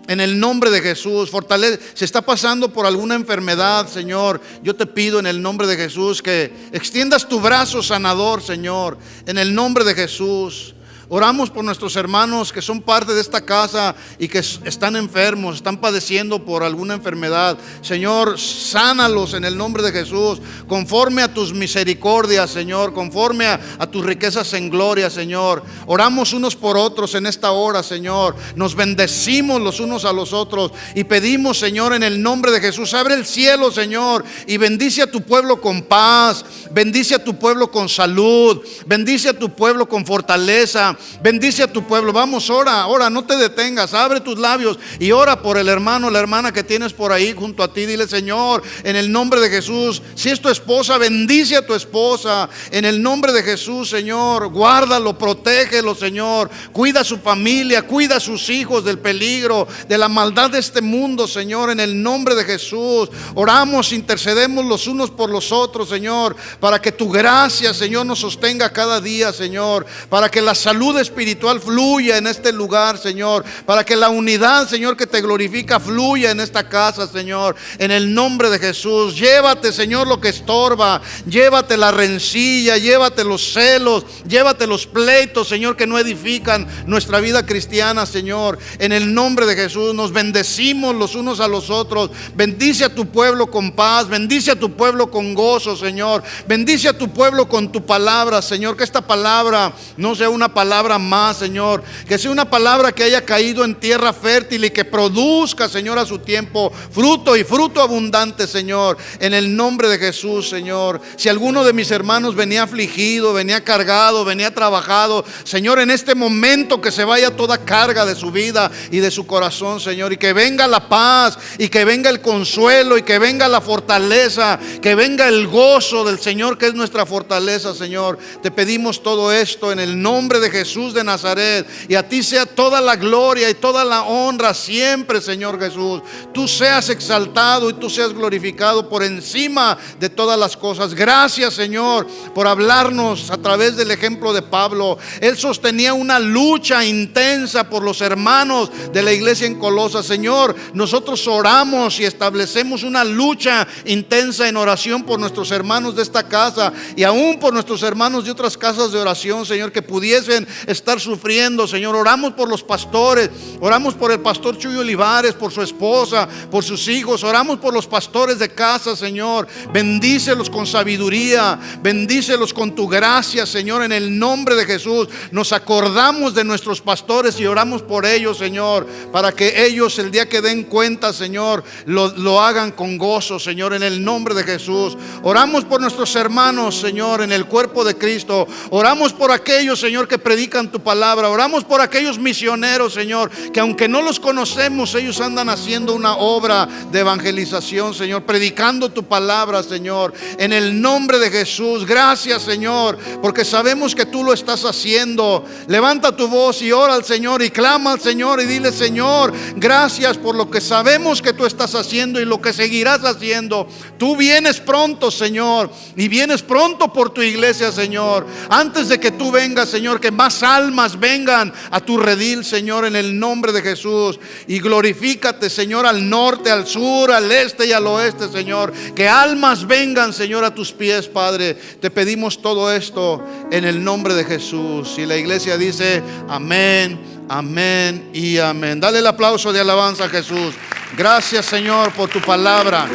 en el nombre de Jesús. Fortalece. Si está pasando por alguna enfermedad, Señor, yo te pido en el nombre de Jesús que extiendas tu brazo sanador, Señor, en el nombre de Jesús. Oramos por nuestros hermanos que son parte de esta casa y que están enfermos, están padeciendo por alguna enfermedad. Señor, sánalos en el nombre de Jesús, conforme a tus misericordias, Señor, conforme a tus riquezas en gloria, Señor. Oramos unos por otros en esta hora, Señor. Nos bendecimos los unos a los otros y pedimos, Señor, en el nombre de Jesús, abre el cielo, Señor, y bendice a tu pueblo con paz, bendice a tu pueblo con salud, bendice a tu pueblo con fortaleza. Bendice a tu pueblo. Vamos, ora, no te detengas. Abre tus labios y ora por el hermano, la hermana que tienes por ahí junto a ti. Dile: Señor, en el nombre de Jesús, si es tu esposa, bendice a tu esposa. En el nombre de Jesús, Señor, guárdalo, protégelo, Señor. Cuida a su familia, cuida a sus hijos del peligro, de la maldad de este mundo, Señor. En el nombre de Jesús, oramos, intercedemos los unos por los otros, Señor, para que tu gracia, Señor, nos sostenga cada día, Señor, para que la salud espiritual fluya en este lugar, Señor, para que la unidad, Señor, que te glorifica, fluya en esta casa, Señor, en el nombre de Jesús. Llévate, Señor, lo que estorba, llévate la rencilla, llévate los celos, llévate los pleitos, Señor, que no edifican nuestra vida cristiana, Señor. En el nombre de Jesús nos bendecimos los unos a los otros. Bendice a tu pueblo con paz, bendice a tu pueblo con gozo, Señor. Bendice a tu pueblo con tu palabra, Señor, que esta palabra no sea una palabra más, Señor, que sea una palabra que haya caído en tierra fértil y que produzca, Señor, a su tiempo fruto, y fruto abundante, Señor, en el nombre de Jesús, Señor. Si alguno de mis hermanos venía afligido, venía cargado, venía trabajado, Señor, en este momento que se vaya toda carga de su vida y de su corazón, Señor, y que venga la paz, y que venga el consuelo, y que venga la fortaleza, que venga el gozo del Señor, que es nuestra fortaleza, Señor. Te pedimos todo esto en el nombre de Jesús de Nazaret, y a ti sea toda la gloria y toda la honra siempre, Señor Jesús. Tú seas exaltado y tú seas glorificado por encima de todas las cosas. Gracias, Señor, por hablarnos a través del ejemplo de Pablo. Él sostenía una lucha intensa por los hermanos de la iglesia en Colosas. Señor, nosotros oramos y establecemos una lucha intensa en oración por nuestros hermanos de esta casa y aún por nuestros hermanos de otras casas de oración, Señor, que pudiesen estar sufriendo, Señor. Oramos por los pastores, oramos por el pastor Chuy Olivares, por su esposa, por sus hijos. Oramos por los pastores de casa, Señor. Bendícelos con sabiduría, bendícelos con tu gracia, Señor, en el nombre de Jesús. Nos acordamos de nuestros pastores y oramos por ellos, Señor, para que ellos el día que den cuenta, Señor, lo hagan con gozo, Señor, en el nombre de Jesús. Oramos por nuestros hermanos, Señor, en el cuerpo de Cristo. Oramos por aquellos, Señor, que predican tu palabra. Oramos por aquellos misioneros, Señor, que aunque no los conocemos, ellos andan haciendo una obra de evangelización, Señor, predicando tu palabra, Señor, en el nombre de Jesús. Gracias, Señor, porque sabemos que tú lo estás haciendo. Levanta tu voz y ora al Señor y clama al Señor y dile: Señor, gracias por lo que sabemos que tú estás haciendo y lo que seguirás haciendo. Tú vienes pronto, Señor, y vienes pronto por tu iglesia, Señor. Antes de que tú vengas, Señor, que más almas vengan a tu redil, Señor, en el nombre de Jesús. Y glorifícate, Señor, al norte, al sur, al este y al oeste, Señor. Que almas vengan, Señor, a tus pies, Padre. Te pedimos todo esto en el nombre de Jesús. Y la iglesia dice: amén, amén y amén. Dale el aplauso de alabanza a Jesús. Gracias, Señor, por tu palabra.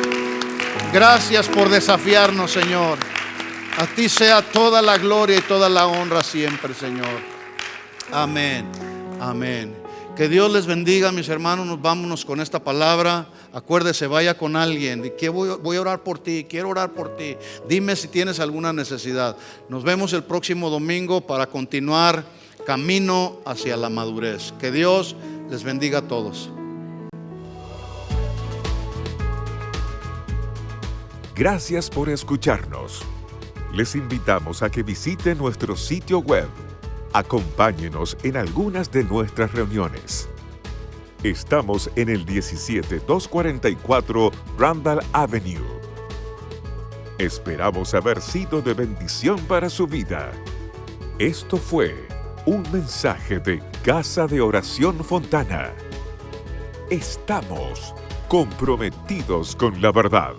Gracias por desafiarnos, Señor. A ti sea toda la gloria y toda la honra siempre, Señor. Amén, amén. Que Dios les bendiga, mis hermanos. Vámonos con esta palabra. Acuérdese, vaya con alguien. Que voy a orar por ti, quiero orar por ti. Dime si tienes alguna necesidad. Nos vemos el próximo domingo para continuar camino hacia la madurez. Que Dios les bendiga a todos. Gracias por escucharnos. Les invitamos a que visiten nuestro sitio web. Acompáñenos en algunas de nuestras reuniones. Estamos en el 17244 Randall Avenue. Esperamos haber sido de bendición para su vida. Esto fue un mensaje de Casa de Oración Fontana. Estamos comprometidos con la verdad.